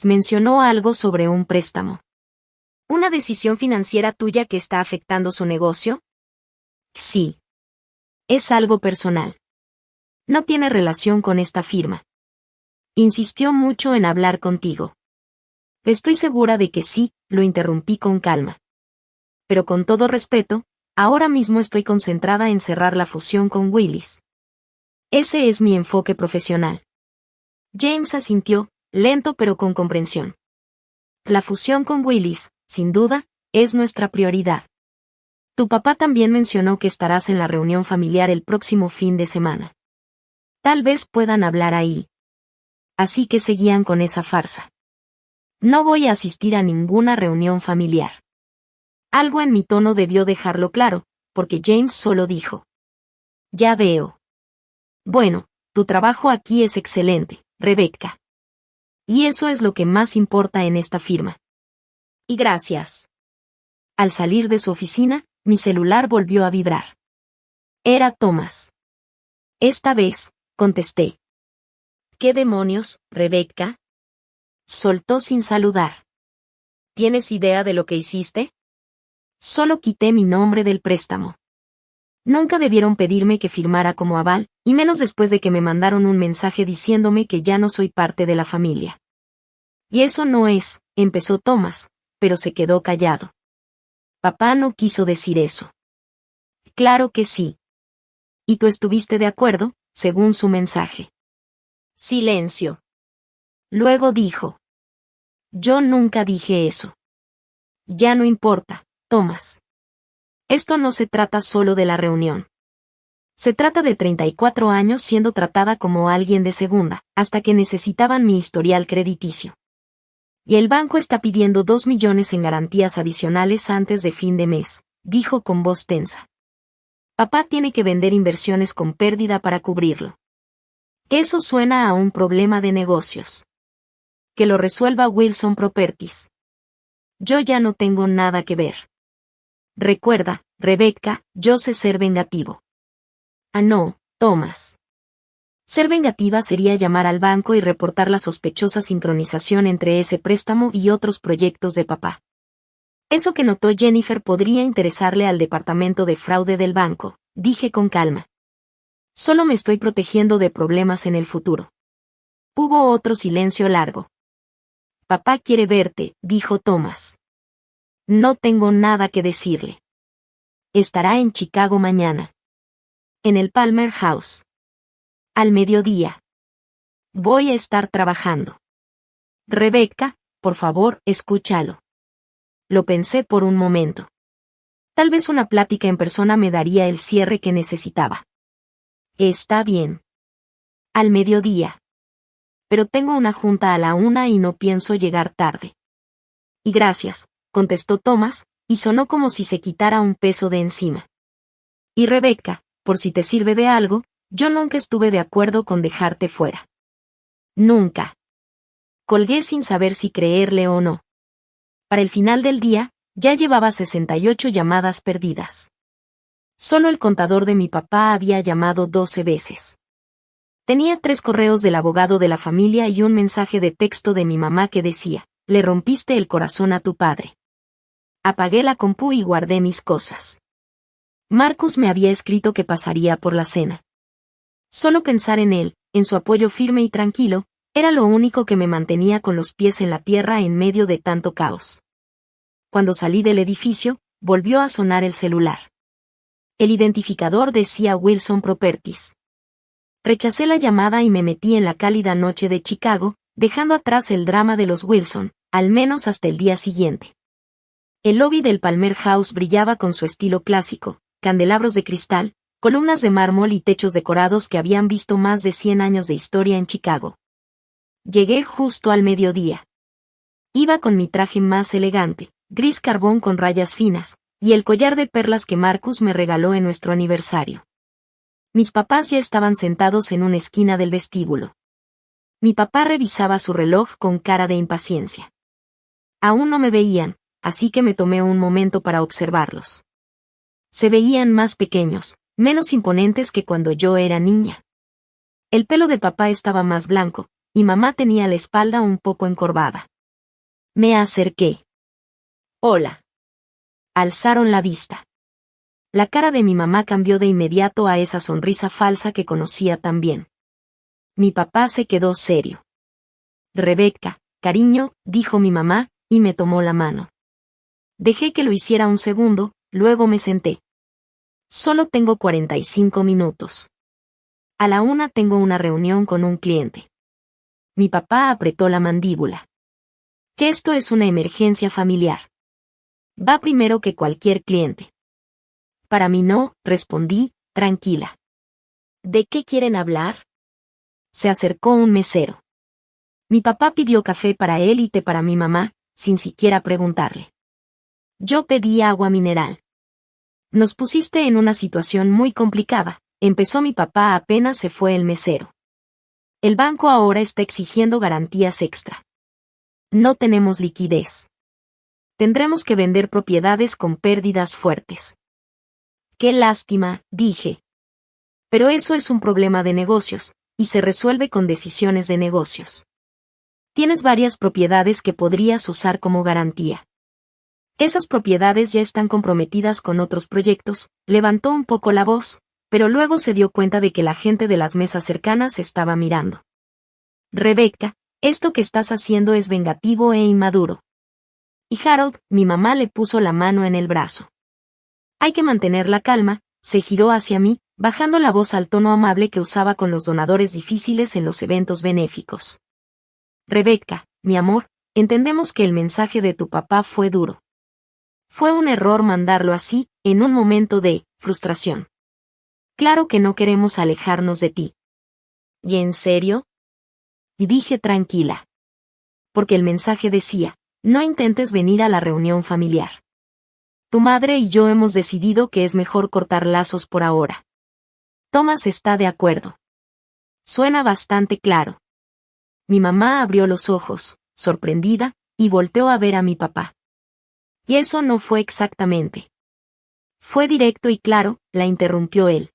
Mencionó algo sobre un préstamo. ¿Una decisión financiera tuya que está afectando su negocio? Sí. Es algo personal. No tiene relación con esta firma. Insistió mucho en hablar contigo. Estoy segura de que sí, lo interrumpí con calma. Pero con todo respeto, ahora mismo estoy concentrada en cerrar la fusión con Willis. Ese es mi enfoque profesional. James asintió, lento pero con comprensión. La fusión con Willis, sin duda, es nuestra prioridad. Tu papá también mencionó que estarás en la reunión familiar el próximo fin de semana. Tal vez puedan hablar ahí. Así que seguían con esa farsa. No voy a asistir a ninguna reunión familiar. Algo en mi tono debió dejarlo claro, porque James solo dijo. Ya veo. Bueno, tu trabajo aquí es excelente, Rebecca. Y eso es lo que más importa en esta firma. Y gracias. Al salir de su oficina, mi celular volvió a vibrar. Era Thomas. Esta vez, contesté. ¿Qué demonios, Rebecca? Soltó sin saludar. ¿Tienes idea de lo que hiciste? Solo quité mi nombre del préstamo. Nunca debieron pedirme que firmara como aval, y menos después de que me mandaron un mensaje diciéndome que ya no soy parte de la familia. Y eso no es, empezó Thomas, pero se quedó callado. Papá no quiso decir eso. Claro que sí. Y tú estuviste de acuerdo, según su mensaje. Silencio. Luego dijo. Yo nunca dije eso. Ya no importa, Thomas. Esto no se trata solo de la reunión. Se trata de 34 años siendo tratada como alguien de segunda, hasta que necesitaban mi historial crediticio. Y el banco está pidiendo 2 millones en garantías adicionales antes de fin de mes, dijo con voz tensa. Papá tiene que vender inversiones con pérdida para cubrirlo. Eso suena a un problema de negocios. Que lo resuelva Wilson Properties. Yo ya no tengo nada que ver. Recuerda, Rebecca, yo sé ser vengativo. Ah, no, Thomas. Ser vengativa sería llamar al banco y reportar la sospechosa sincronización entre ese préstamo y otros proyectos de papá. Eso que notó Jennifer podría interesarle al departamento de fraude del banco, dije con calma. Solo me estoy protegiendo de problemas en el futuro. Hubo otro silencio largo. Papá quiere verte, dijo Thomas. No tengo nada que decirle. Estará en Chicago mañana. En el Palmer House. Al mediodía. Voy a estar trabajando. Rebecca, por favor, escúchalo. Lo pensé por un momento. Tal vez una plática en persona me daría el cierre que necesitaba. Está bien. Al mediodía. Pero tengo una junta a la 1 y no pienso llegar tarde. Y gracias, contestó Thomas, y sonó como si se quitara un peso de encima. Y Rebecca, por si te sirve de algo, yo nunca estuve de acuerdo con dejarte fuera. Nunca. Colgué sin saber si creerle o no. Para el final del día, ya llevaba 68 llamadas perdidas. Solo el contador de mi papá había llamado 12 veces. Tenía 3 correos del abogado de la familia y un mensaje de texto de mi mamá que decía, le rompiste el corazón a tu padre. Apagué la compu y guardé mis cosas. Marcus me había escrito que pasaría por la cena. Solo pensar en él, en su apoyo firme y tranquilo, era lo único que me mantenía con los pies en la tierra en medio de tanto caos. Cuando salí del edificio, volvió a sonar el celular. El identificador decía Wilson Properties. Rechacé la llamada y me metí en la cálida noche de Chicago, dejando atrás el drama de los Wilson, al menos hasta el día siguiente. El lobby del Palmer House brillaba con su estilo clásico, candelabros de cristal, columnas de mármol y techos decorados que habían visto más de 100 años de historia en Chicago. Llegué justo al mediodía. Iba con mi traje más elegante, gris carbón con rayas finas, y el collar de perlas que Marcus me regaló en nuestro aniversario. Mis papás ya estaban sentados en una esquina del vestíbulo. Mi papá revisaba su reloj con cara de impaciencia. Aún no me veían, así que me tomé un momento para observarlos. Se veían más pequeños, menos imponentes que cuando yo era niña. El pelo de papá estaba más blanco, y mamá tenía la espalda un poco encorvada. Me acerqué. Hola. Alzaron la vista. La cara de mi mamá cambió de inmediato a esa sonrisa falsa que conocía tan bien. Mi papá se quedó serio. Rebecca, cariño, dijo mi mamá, y me tomó la mano. Dejé que lo hiciera un segundo, luego me senté. Solo tengo 45 minutos. A la 1 tengo una reunión con un cliente. Mi papá apretó la mandíbula. Que esto es una emergencia familiar. Va primero que cualquier cliente. Para mí no, respondí, tranquila. ¿De qué quieren hablar? Se acercó un mesero. Mi papá pidió café para él y té para mi mamá, sin siquiera preguntarle. Yo pedí agua mineral. Nos pusiste en una situación muy complicada, empezó mi papá apenas se fue el mesero. El banco ahora está exigiendo garantías extra. No tenemos liquidez. Tendremos que vender propiedades con pérdidas fuertes. Qué lástima, dije. Pero eso es un problema de negocios, y se resuelve con decisiones de negocios. Tienes varias propiedades que podrías usar como garantía. Esas propiedades ya están comprometidas con otros proyectos, levantó un poco la voz, pero luego se dio cuenta de que la gente de las mesas cercanas estaba mirando. Rebecca, esto que estás haciendo es vengativo e inmaduro. Y Harold, mi mamá le puso la mano en el brazo. Hay que mantener la calma, se giró hacia mí, bajando la voz al tono amable que usaba con los donadores difíciles en los eventos benéficos. Rebecca, mi amor, entendemos que el mensaje de tu papá fue duro. Fue un error mandarlo así, en un momento de frustración. Claro que no queremos alejarnos de ti. ¿Y en serio? Dije tranquila. Porque el mensaje decía, no intentes venir a la reunión familiar. Tu madre y yo hemos decidido que es mejor cortar lazos por ahora. Thomas está de acuerdo. Suena bastante claro. Mi mamá abrió los ojos, sorprendida, y volteó a ver a mi papá. Y eso no fue exactamente. Fue directo y claro, la interrumpió él.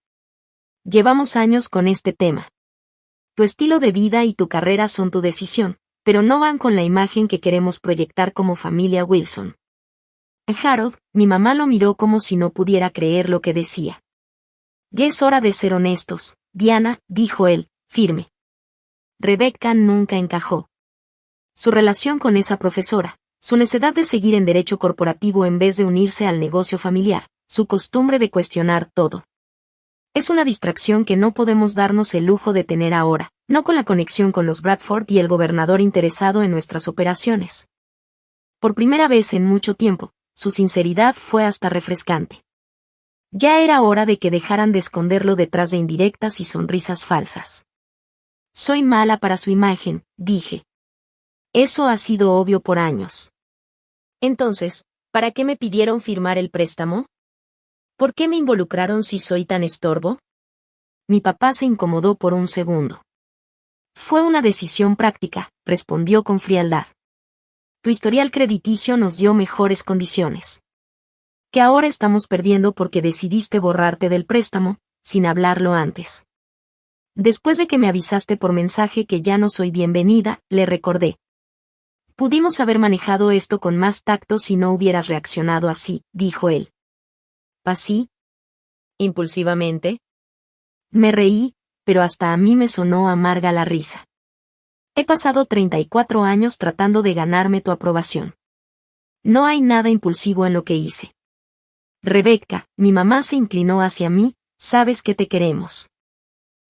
Llevamos años con este tema. Tu estilo de vida y tu carrera son tu decisión, pero no van con la imagen que queremos proyectar como familia Wilson. Harold, mi mamá lo miró como si no pudiera creer lo que decía. Ya es hora de ser honestos, Diana, dijo él, firme. Rebecca nunca encajó. Su relación con esa profesora, su necedad de seguir en derecho corporativo en vez de unirse al negocio familiar, su costumbre de cuestionar todo. Es una distracción que no podemos darnos el lujo de tener ahora, no con la conexión con los Bradford y el gobernador interesado en nuestras operaciones. Por primera vez en mucho tiempo, su sinceridad fue hasta refrescante. Ya era hora de que dejaran de esconderlo detrás de indirectas y sonrisas falsas. Soy mala para su imagen, dije. Eso ha sido obvio por años. Entonces, ¿para qué me pidieron firmar el préstamo? ¿Por qué me involucraron si soy tan estorbo? Mi papá se incomodó por un segundo. Fue una decisión práctica, respondió con frialdad. Tu historial crediticio nos dio mejores condiciones. Que ahora estamos perdiendo porque decidiste borrarte del préstamo, sin hablarlo antes. Después de que me avisaste por mensaje que ya no soy bienvenida, le recordé. Pudimos haber manejado esto con más tacto si no hubieras reaccionado así, dijo él. ¿Así? ¿Impulsivamente? Me reí, pero hasta a mí me sonó amarga la risa. He pasado 34 años tratando de ganarme tu aprobación. No hay nada impulsivo en lo que hice. Rebecca, mi mamá se inclinó hacia mí, sabes que te queremos.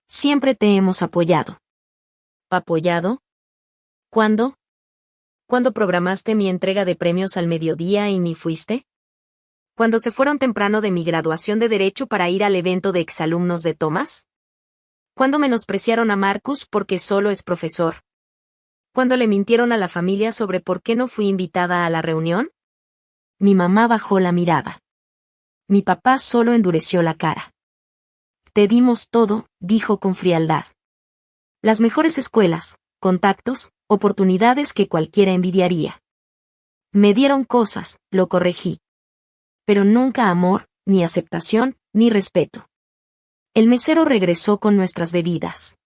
Siempre te hemos apoyado. ¿Apoyado? ¿Cuándo? ¿Cuándo programaste mi entrega de premios al mediodía y ni fuiste? ¿Cuándo se fueron temprano de mi graduación de Derecho para ir al evento de exalumnos de Thomas? ¿Cuándo menospreciaron a Marcus porque solo es profesor? ¿Cuándo le mintieron a la familia sobre por qué no fui invitada a la reunión? Mi mamá bajó la mirada. Mi papá solo endureció la cara. Te dimos todo, dijo con frialdad. Las mejores escuelas, contactos, oportunidades que cualquiera envidiaría. Me dieron cosas, lo corregí. Pero nunca amor, ni aceptación, ni respeto. El mesero regresó con nuestras bebidas.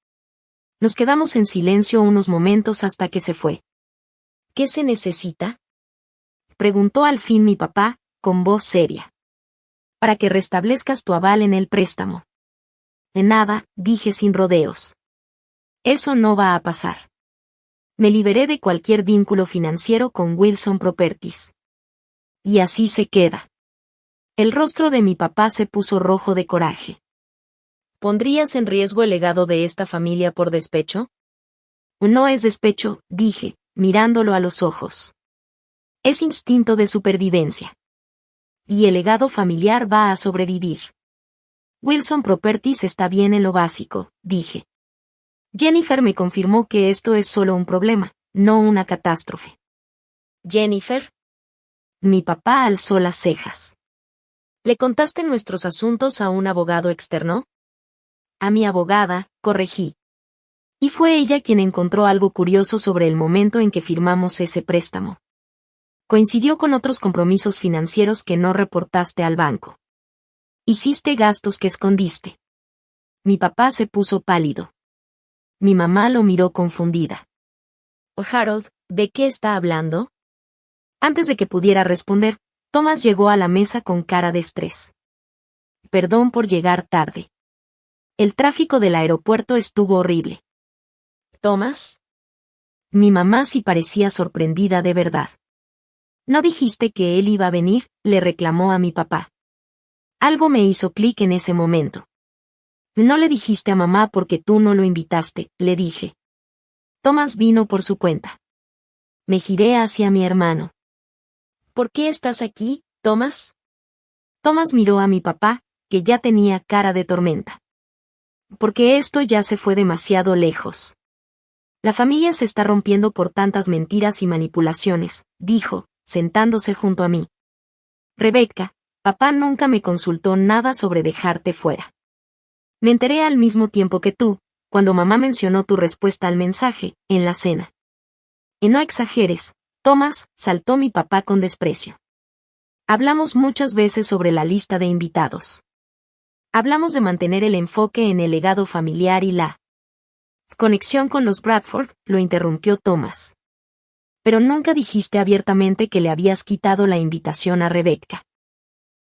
Nos quedamos en silencio unos momentos hasta que se fue. ¿Qué se necesita? Preguntó al fin mi papá, con voz seria. Para que restablezcas tu aval en el préstamo. De nada, dije sin rodeos. Eso no va a pasar. Me liberé de cualquier vínculo financiero con Wilson Properties. Y así se queda. El rostro de mi papá se puso rojo de coraje. ¿Pondrías en riesgo el legado de esta familia por despecho? No es despecho, dije, mirándolo a los ojos. Es instinto de supervivencia. Y el legado familiar va a sobrevivir. Wilson Properties está bien en lo básico, dije. Jennifer me confirmó que esto es solo un problema, no una catástrofe. ¿Jennifer? Mi papá alzó las cejas. ¿Le contaste nuestros asuntos a un abogado externo? A mi abogada, corregí. Y fue ella quien encontró algo curioso sobre el momento en que firmamos ese préstamo. Coincidió con otros compromisos financieros que no reportaste al banco. Hiciste gastos que escondiste. Mi papá se puso pálido. Mi mamá lo miró confundida. Harold, ¿de qué está hablando? Antes de que pudiera responder, Thomas llegó a la mesa con cara de estrés. Perdón por llegar tarde. El tráfico del aeropuerto estuvo horrible. ¿Thomas? Mi mamá sí parecía sorprendida de verdad. ¿No dijiste que él iba a venir?, le reclamó a mi papá. Algo me hizo clic en ese momento. No le dijiste a mamá porque tú no lo invitaste, le dije. Thomas vino por su cuenta. Me giré hacia mi hermano. ¿Por qué estás aquí, Thomas? Thomas miró a mi papá, que ya tenía cara de tormenta. Porque esto ya se fue demasiado lejos. La familia se está rompiendo por tantas mentiras y manipulaciones, dijo, sentándose junto a mí. Rebecca, papá nunca me consultó nada sobre dejarte fuera. Me enteré al mismo tiempo que tú, cuando mamá mencionó tu respuesta al mensaje, en la cena. Y no exageres, Thomas, saltó mi papá con desprecio. Hablamos muchas veces sobre la lista de invitados. Hablamos de mantener el enfoque en el legado familiar y la conexión con los Bradford, lo interrumpió Thomas. Pero nunca dijiste abiertamente que le habías quitado la invitación a Rebecca.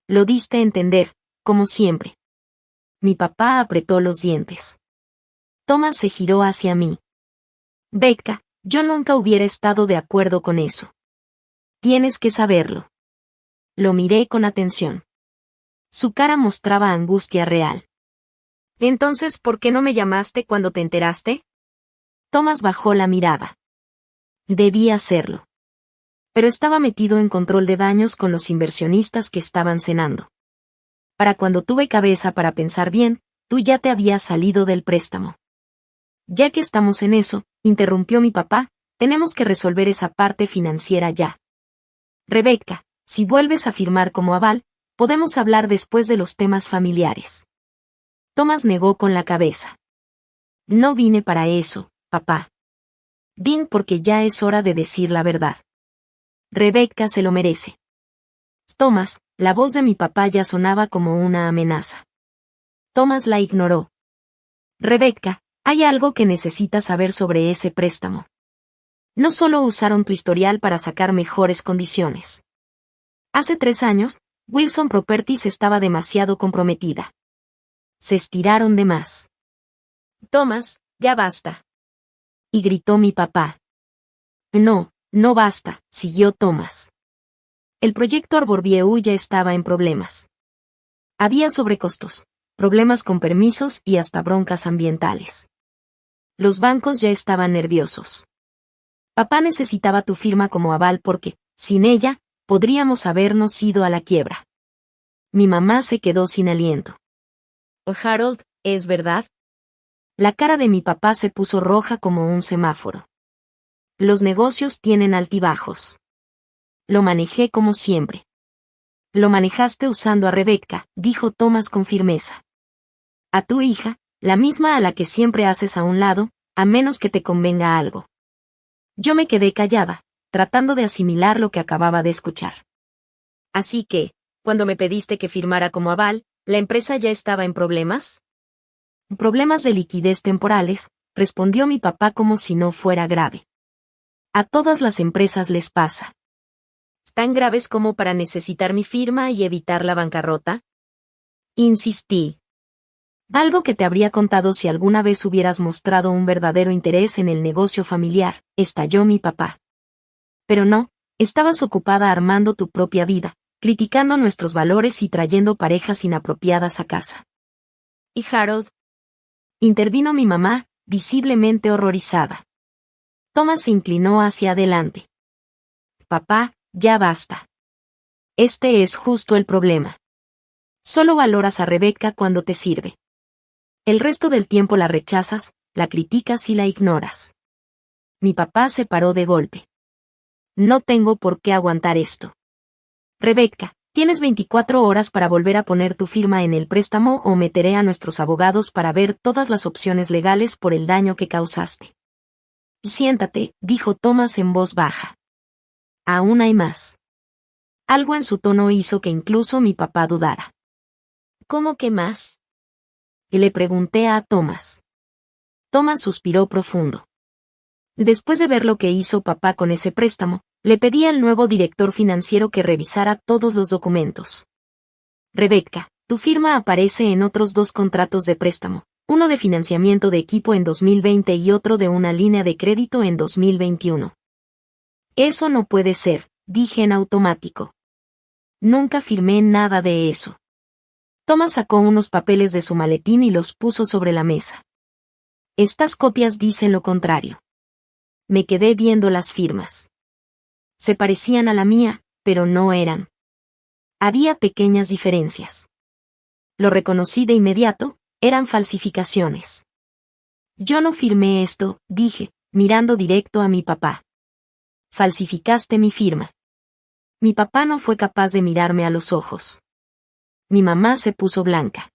Lo diste a entender, como siempre. Mi papá apretó los dientes. Thomas se giró hacia mí. Becca, yo nunca hubiera estado de acuerdo con eso. Tienes que saberlo. Lo miré con atención. Su cara mostraba angustia real. Entonces, ¿por qué no me llamaste cuando te enteraste? Thomas bajó la mirada. Debía hacerlo. Pero estaba metido en control de daños con los inversionistas que estaban cenando. Para cuando tuve cabeza para pensar bien, tú ya te habías salido del préstamo. Ya que estamos en eso, interrumpió mi papá, tenemos que resolver esa parte financiera ya. Rebecca, si vuelves a firmar como aval, podemos hablar después de los temas familiares. Thomas negó con la cabeza. No vine para eso, papá. Vine porque ya es hora de decir la verdad. Rebecca se lo merece. Thomas, la voz de mi papá ya sonaba como una amenaza. Thomas la ignoró. Rebecca, hay algo que necesitas saber sobre ese préstamo. No solo usaron tu historial para sacar mejores condiciones. Hace 3 años, Wilson Properties estaba demasiado comprometida. Se estiraron de más. Thomas, ya basta. Y gritó mi papá. No, no basta, siguió Thomas. El proyecto Arborview ya estaba en problemas. Había sobrecostos, problemas con permisos y hasta broncas ambientales. Los bancos ya estaban nerviosos. Papá necesitaba tu firma como aval porque, sin ella, podríamos habernos ido a la quiebra. Mi mamá se quedó sin aliento. Oh, Harold, ¿es verdad? La cara de mi papá se puso roja como un semáforo. Los negocios tienen altibajos. Lo manejé como siempre. Lo manejaste usando a Rebecca, dijo Thomas con firmeza. A tu hija, la misma a la que siempre haces a un lado, a menos que te convenga algo. Yo me quedé callada, tratando de asimilar lo que acababa de escuchar. Así que, cuando me pediste que firmara como aval, ¿la empresa ya estaba en problemas? Problemas de liquidez temporales, respondió mi papá como si no fuera grave. A todas las empresas les pasa. ¿Tan graves como para necesitar mi firma y evitar la bancarrota? Insistí. Algo que te habría contado si alguna vez hubieras mostrado un verdadero interés en el negocio familiar, estalló mi papá. Pero no, estabas ocupada armando tu propia vida, criticando nuestros valores y trayendo parejas inapropiadas a casa. ¿Y Harold? Intervino mi mamá, visiblemente horrorizada. Thomas se inclinó hacia adelante. Papá, ya basta. Este es justo el problema. Solo valoras a Rebecca cuando te sirve. El resto del tiempo la rechazas, la criticas y la ignoras. Mi papá se paró de golpe. No tengo por qué aguantar esto. Rebecca, tienes 24 horas para volver a poner tu firma en el préstamo o meteré a nuestros abogados para ver todas las opciones legales por el daño que causaste. Siéntate, dijo Thomas en voz baja. Aún hay más. Algo en su tono hizo que incluso mi papá dudara. ¿Cómo que más? Y le pregunté a Thomas. Thomas suspiró profundo. Después de ver lo que hizo papá con ese préstamo, le pedí al nuevo director financiero que revisara todos los documentos. Rebecca, tu firma aparece en otros 2 contratos de préstamo, uno de financiamiento de equipo en 2020 y otro de una línea de crédito en 2021. Eso no puede ser, dije en automático. Nunca firmé nada de eso. Thomas sacó unos papeles de su maletín y los puso sobre la mesa. Estas copias dicen lo contrario. Me quedé viendo las firmas. Se parecían a la mía, pero no eran. Había pequeñas diferencias. Lo reconocí de inmediato, eran falsificaciones. Yo no firmé esto, dije, mirando directo a mi papá. Falsificaste mi firma. Mi papá no fue capaz de mirarme a los ojos. Mi mamá se puso blanca.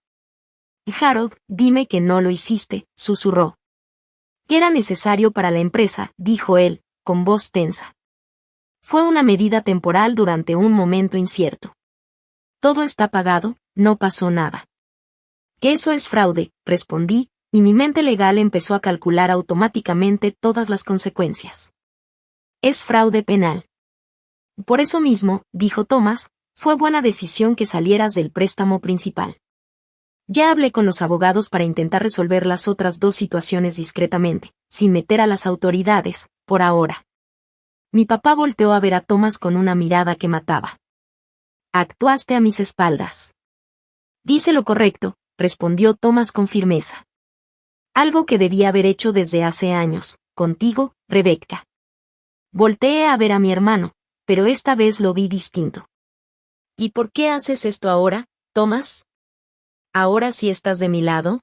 Harold, dime que no lo hiciste, susurró. ¿Qué era necesario para la empresa?, dijo él, con voz tensa. Fue una medida temporal durante un momento incierto. Todo está pagado, no pasó nada. Que eso es fraude, respondí, y mi mente legal empezó a calcular automáticamente todas las consecuencias. Es fraude penal. Por eso mismo, dijo Thomas, fue buena decisión que salieras del préstamo principal. Ya hablé con los abogados para intentar resolver las otras dos situaciones discretamente, sin meter a las autoridades, por ahora. Mi papá volteó a ver a Thomas con una mirada que mataba. Actuaste a mis espaldas. Dice lo correcto, respondió Thomas con firmeza. Algo que debía haber hecho desde hace años, contigo, Rebecca. Volteé a ver a mi hermano, pero esta vez lo vi distinto. ¿Y por qué haces esto ahora, Thomas? ¿Ahora sí estás de mi lado?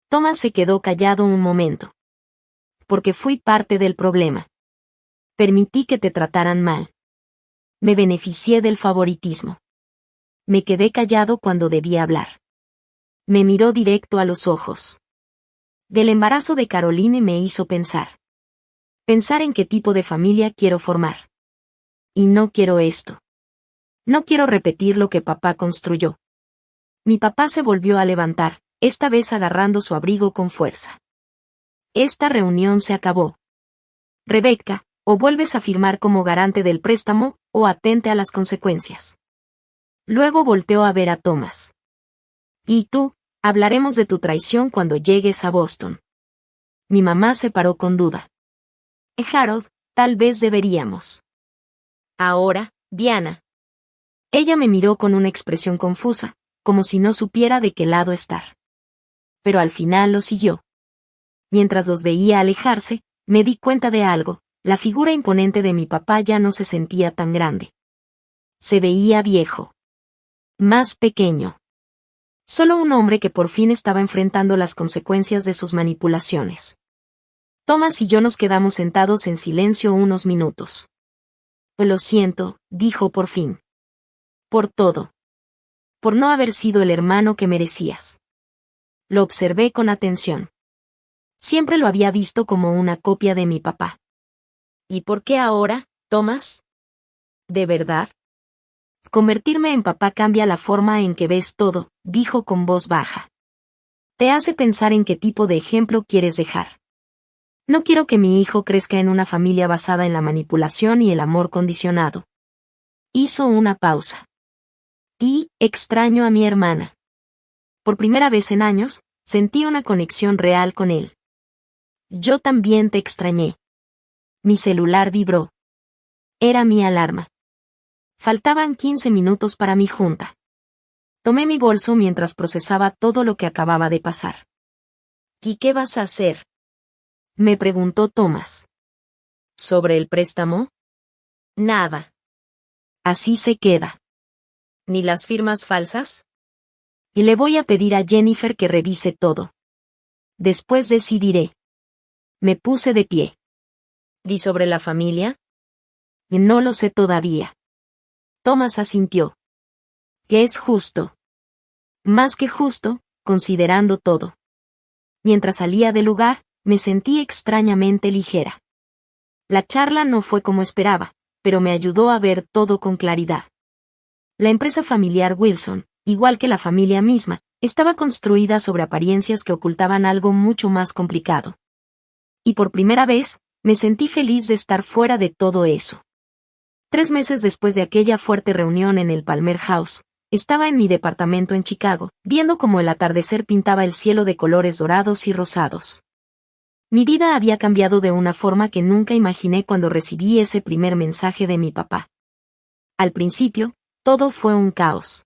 Thomas se quedó callado un momento. Porque fui parte del problema. Permití que te trataran mal. Me beneficié del favoritismo. Me quedé callado cuando debía hablar. Me miró directo a los ojos. Del embarazo de Caroline me hizo pensar. Pensar en qué tipo de familia quiero formar. Y no quiero esto. No quiero repetir lo que papá construyó. Mi papá se volvió a levantar, esta vez agarrando su abrigo con fuerza. Esta reunión se acabó. Rebecca, o vuelves a firmar como garante del préstamo, o atente a las consecuencias. Luego volteó a ver a Thomas. Y tú, hablaremos de tu traición cuando llegues a Boston. Mi mamá se paró con duda. Harold, tal vez deberíamos. Ahora, Diana. Ella me miró con una expresión confusa, como si no supiera de qué lado estar. Pero al final lo siguió. Mientras los veía alejarse, me di cuenta de algo, la figura imponente de mi papá ya no se sentía tan grande. Se veía viejo. Más pequeño. Solo un hombre que por fin estaba enfrentando las consecuencias de sus manipulaciones. Thomas y yo nos quedamos sentados en silencio unos minutos. Lo siento, dijo por fin. Por todo. Por no haber sido el hermano que merecías. Lo observé con atención. Siempre lo había visto como una copia de mi papá. ¿Y por qué ahora, Thomas? ¿De verdad? Convertirme en papá cambia la forma en que ves todo, dijo con voz baja. Te hace pensar en qué tipo de ejemplo quieres dejar. No quiero que mi hijo crezca en una familia basada en la manipulación y el amor condicionado. Hizo una pausa. Y, extraño a mi hermana. Por primera vez en años, sentí una conexión real con él. Yo también te extrañé. Mi celular vibró. Era mi alarma. Faltaban 15 minutos para mi junta. Tomé mi bolso mientras procesaba todo lo que acababa de pasar. ¿Y qué vas a hacer? Me preguntó Thomas. ¿Sobre el préstamo? Nada. Así se queda. ¿Ni las firmas falsas? Y le voy a pedir a Jennifer que revise todo. Después decidiré. Me puse de pie. ¿Y sobre la familia? No lo sé todavía. Thomas asintió. Que es justo. Más que justo, considerando todo. Mientras salía del lugar, me sentí extrañamente ligera. La charla no fue como esperaba, pero me ayudó a ver todo con claridad. La empresa familiar Wilson, igual que la familia misma, estaba construida sobre apariencias que ocultaban algo mucho más complicado. Y por primera vez, me sentí feliz de estar fuera de todo eso. 3 meses después de aquella fuerte reunión en el Palmer House, estaba en mi departamento en Chicago, viendo cómo el atardecer pintaba el cielo de colores dorados y rosados. Mi vida había cambiado de una forma que nunca imaginé cuando recibí ese primer mensaje de mi papá. Al principio, todo fue un caos.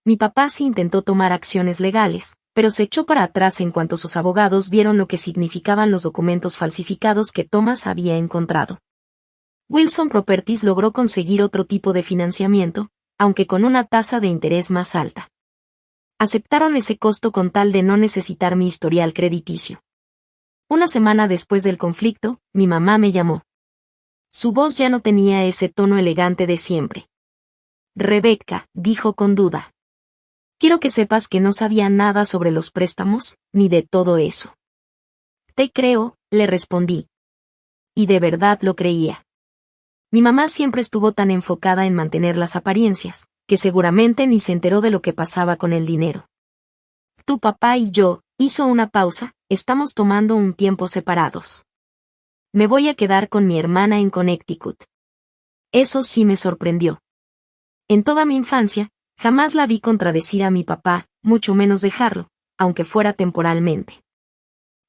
Mi papá sí intentó tomar acciones legales, pero se echó para atrás en cuanto sus abogados vieron lo que significaban los documentos falsificados que Thomas había encontrado. Wilson Properties logró conseguir otro tipo de financiamiento, aunque con una tasa de interés más alta. Aceptaron ese costo con tal de no necesitar mi historial crediticio. Una semana después del conflicto, mi mamá me llamó. Su voz ya no tenía ese tono elegante de siempre. Rebecca, dijo con duda. Quiero que sepas que no sabía nada sobre los préstamos, ni de todo eso. Te creo, le respondí. Y de verdad lo creía. Mi mamá siempre estuvo tan enfocada en mantener las apariencias, que seguramente ni se enteró de lo que pasaba con el dinero. Tu papá y yo, hizo una pausa, estamos tomando un tiempo separados. Me voy a quedar con mi hermana en Connecticut. Eso sí me sorprendió. En toda mi infancia, jamás la vi contradecir a mi papá, mucho menos dejarlo, aunque fuera temporalmente.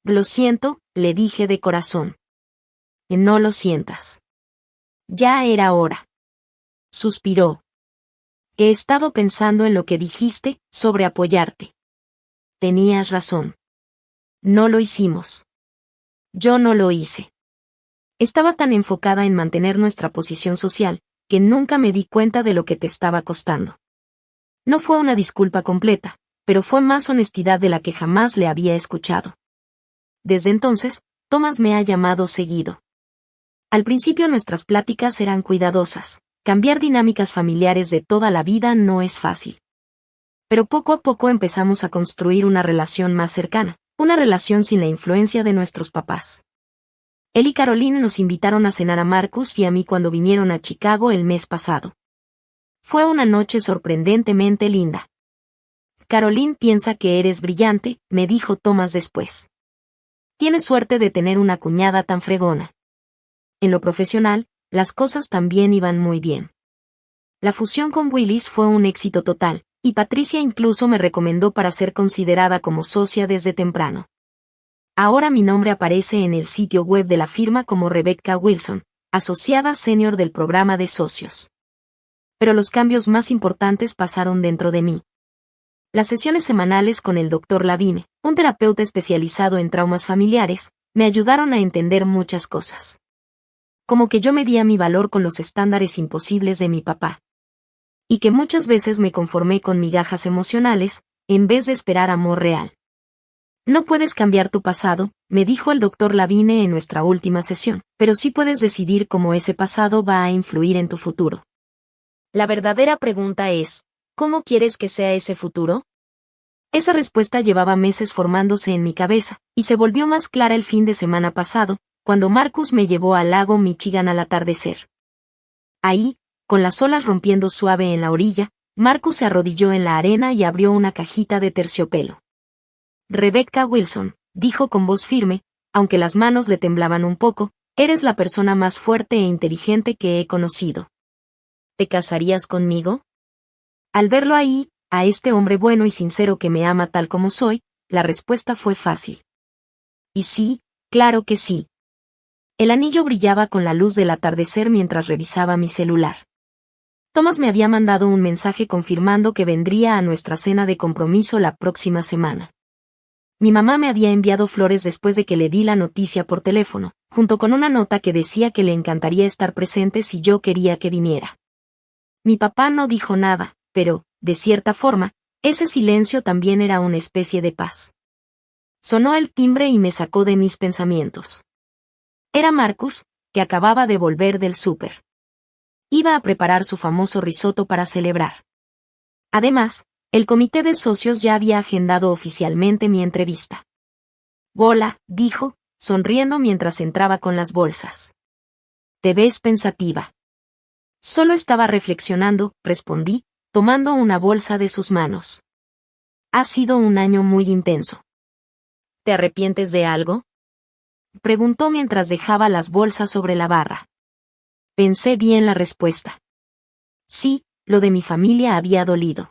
Lo siento, le dije de corazón. No lo sientas. Ya era hora. Suspiró. He estado pensando en lo que dijiste, sobre apoyarte. Tenías razón. No lo hicimos. Yo no lo hice. Estaba tan enfocada en mantener nuestra posición social, que nunca me di cuenta de lo que te estaba costando. No fue una disculpa completa, pero fue más honestidad de la que jamás le había escuchado. Desde entonces, Thomas me ha llamado seguido. Al principio nuestras pláticas eran cuidadosas. Cambiar dinámicas familiares de toda la vida no es fácil. Pero poco a poco empezamos a construir una relación más cercana, una relación sin la influencia de nuestros papás. Él y Caroline nos invitaron a cenar a Marcus y a mí cuando vinieron a Chicago el mes pasado. Fue una noche sorprendentemente linda. Caroline piensa que eres brillante, me dijo Thomas después. Tienes suerte de tener una cuñada tan fregona. En lo profesional, las cosas también iban muy bien. La fusión con Willis fue un éxito total, y Patricia incluso me recomendó para ser considerada como socia desde temprano. Ahora mi nombre aparece en el sitio web de la firma como Rebecca Wilson, asociada senior del programa de socios. Pero los cambios más importantes pasaron dentro de mí. Las sesiones semanales con el Dr. Lavine, un terapeuta especializado en traumas familiares, me ayudaron a entender muchas cosas. Como que yo medía mi valor con los estándares imposibles de mi papá. Y que muchas veces me conformé con migajas emocionales, en vez de esperar amor real. No puedes cambiar tu pasado, me dijo el Dr. Lavine en nuestra última sesión, pero sí puedes decidir cómo ese pasado va a influir en tu futuro. La verdadera pregunta es, ¿cómo quieres que sea ese futuro? Esa respuesta llevaba meses formándose en mi cabeza, y se volvió más clara el fin de semana pasado, cuando Marcus me llevó al lago Michigan al atardecer. Ahí, con las olas rompiendo suave en la orilla, Marcus se arrodilló en la arena y abrió una cajita de terciopelo. Rebecca Wilson, dijo con voz firme, aunque las manos le temblaban un poco, eres la persona más fuerte e inteligente que he conocido. ¿Te casarías conmigo? Al verlo ahí, a este hombre bueno y sincero que me ama tal como soy, la respuesta fue fácil. Y sí, claro que sí. El anillo brillaba con la luz del atardecer mientras revisaba mi celular. Thomas me había mandado un mensaje confirmando que vendría a nuestra cena de compromiso la próxima semana. Mi mamá me había enviado flores después de que le di la noticia por teléfono, junto con una nota que decía que le encantaría estar presente si yo quería que viniera. Mi papá no dijo nada, pero, de cierta forma, ese silencio también era una especie de paz. Sonó el timbre y me sacó de mis pensamientos. Era Marcus, que acababa de volver del súper. Iba a preparar su famoso risotto para celebrar. Además, el comité de socios ya había agendado oficialmente mi entrevista. Hola, dijo, sonriendo mientras entraba con las bolsas. Te ves pensativa. Solo estaba reflexionando, respondí, tomando una bolsa de sus manos. Ha sido un año muy intenso. ¿Te arrepientes de algo? Preguntó mientras dejaba las bolsas sobre la barra. Pensé bien la respuesta. Sí, lo de mi familia había dolido.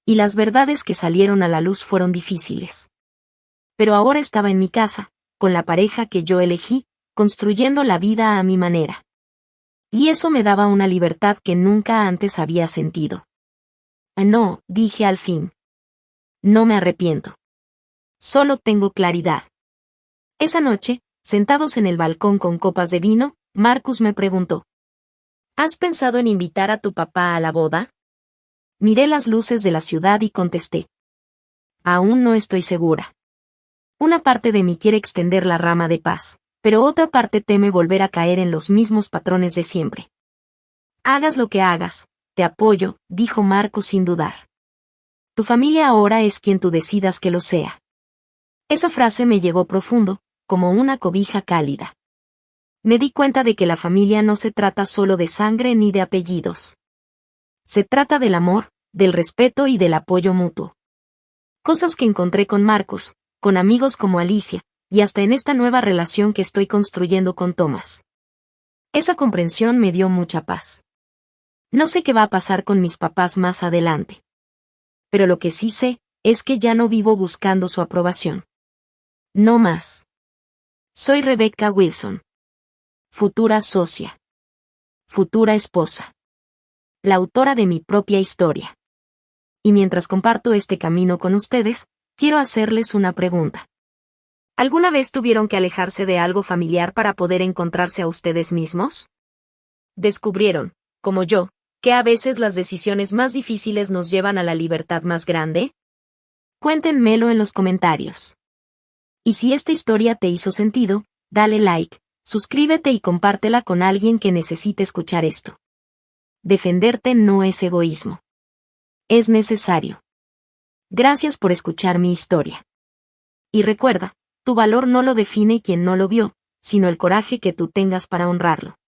Y las verdades que salieron a la luz fueron difíciles. Pero ahora estaba en mi casa, con la pareja que yo elegí, construyendo la vida a mi manera. Y eso me daba una libertad que nunca antes había sentido. No, dije al fin. No me arrepiento. Solo tengo claridad. Esa noche, sentados en el balcón con copas de vino, Marcus me preguntó. ¿Has pensado en invitar a tu papá a la boda? Miré las luces de la ciudad y contesté. Aún no estoy segura. Una parte de mí quiere extender la rama de paz, pero otra parte teme volver a caer en los mismos patrones de siempre. Hagas lo que hagas, te apoyo, dijo Marcus sin dudar. Tu familia ahora es quien tú decidas que lo sea. Esa frase me llegó profundo, como una cobija cálida. Me di cuenta de que la familia no se trata solo de sangre ni de apellidos. Se trata del amor, del respeto y del apoyo mutuo. Cosas que encontré con Marcus, con amigos como Alicia, y hasta en esta nueva relación que estoy construyendo con Thomas. Esa comprensión me dio mucha paz. No sé qué va a pasar con mis papás más adelante. Pero lo que sí sé, es que ya no vivo buscando su aprobación. No más. Soy Rebecca Wilson. Futura socia. Futura esposa. La autora de mi propia historia. Y mientras comparto este camino con ustedes, quiero hacerles una pregunta. ¿Alguna vez tuvieron que alejarse de algo familiar para poder encontrarse a ustedes mismos? ¿Descubrieron, como yo, que a veces las decisiones más difíciles nos llevan a la libertad más grande? Cuéntenmelo en los comentarios. Y si esta historia te hizo sentido, dale like, suscríbete y compártela con alguien que necesite escuchar esto. Defenderte no es egoísmo. Es necesario. Gracias por escuchar mi historia. Y recuerda, tu valor no lo define quien no lo vio, sino el coraje que tú tengas para honrarlo.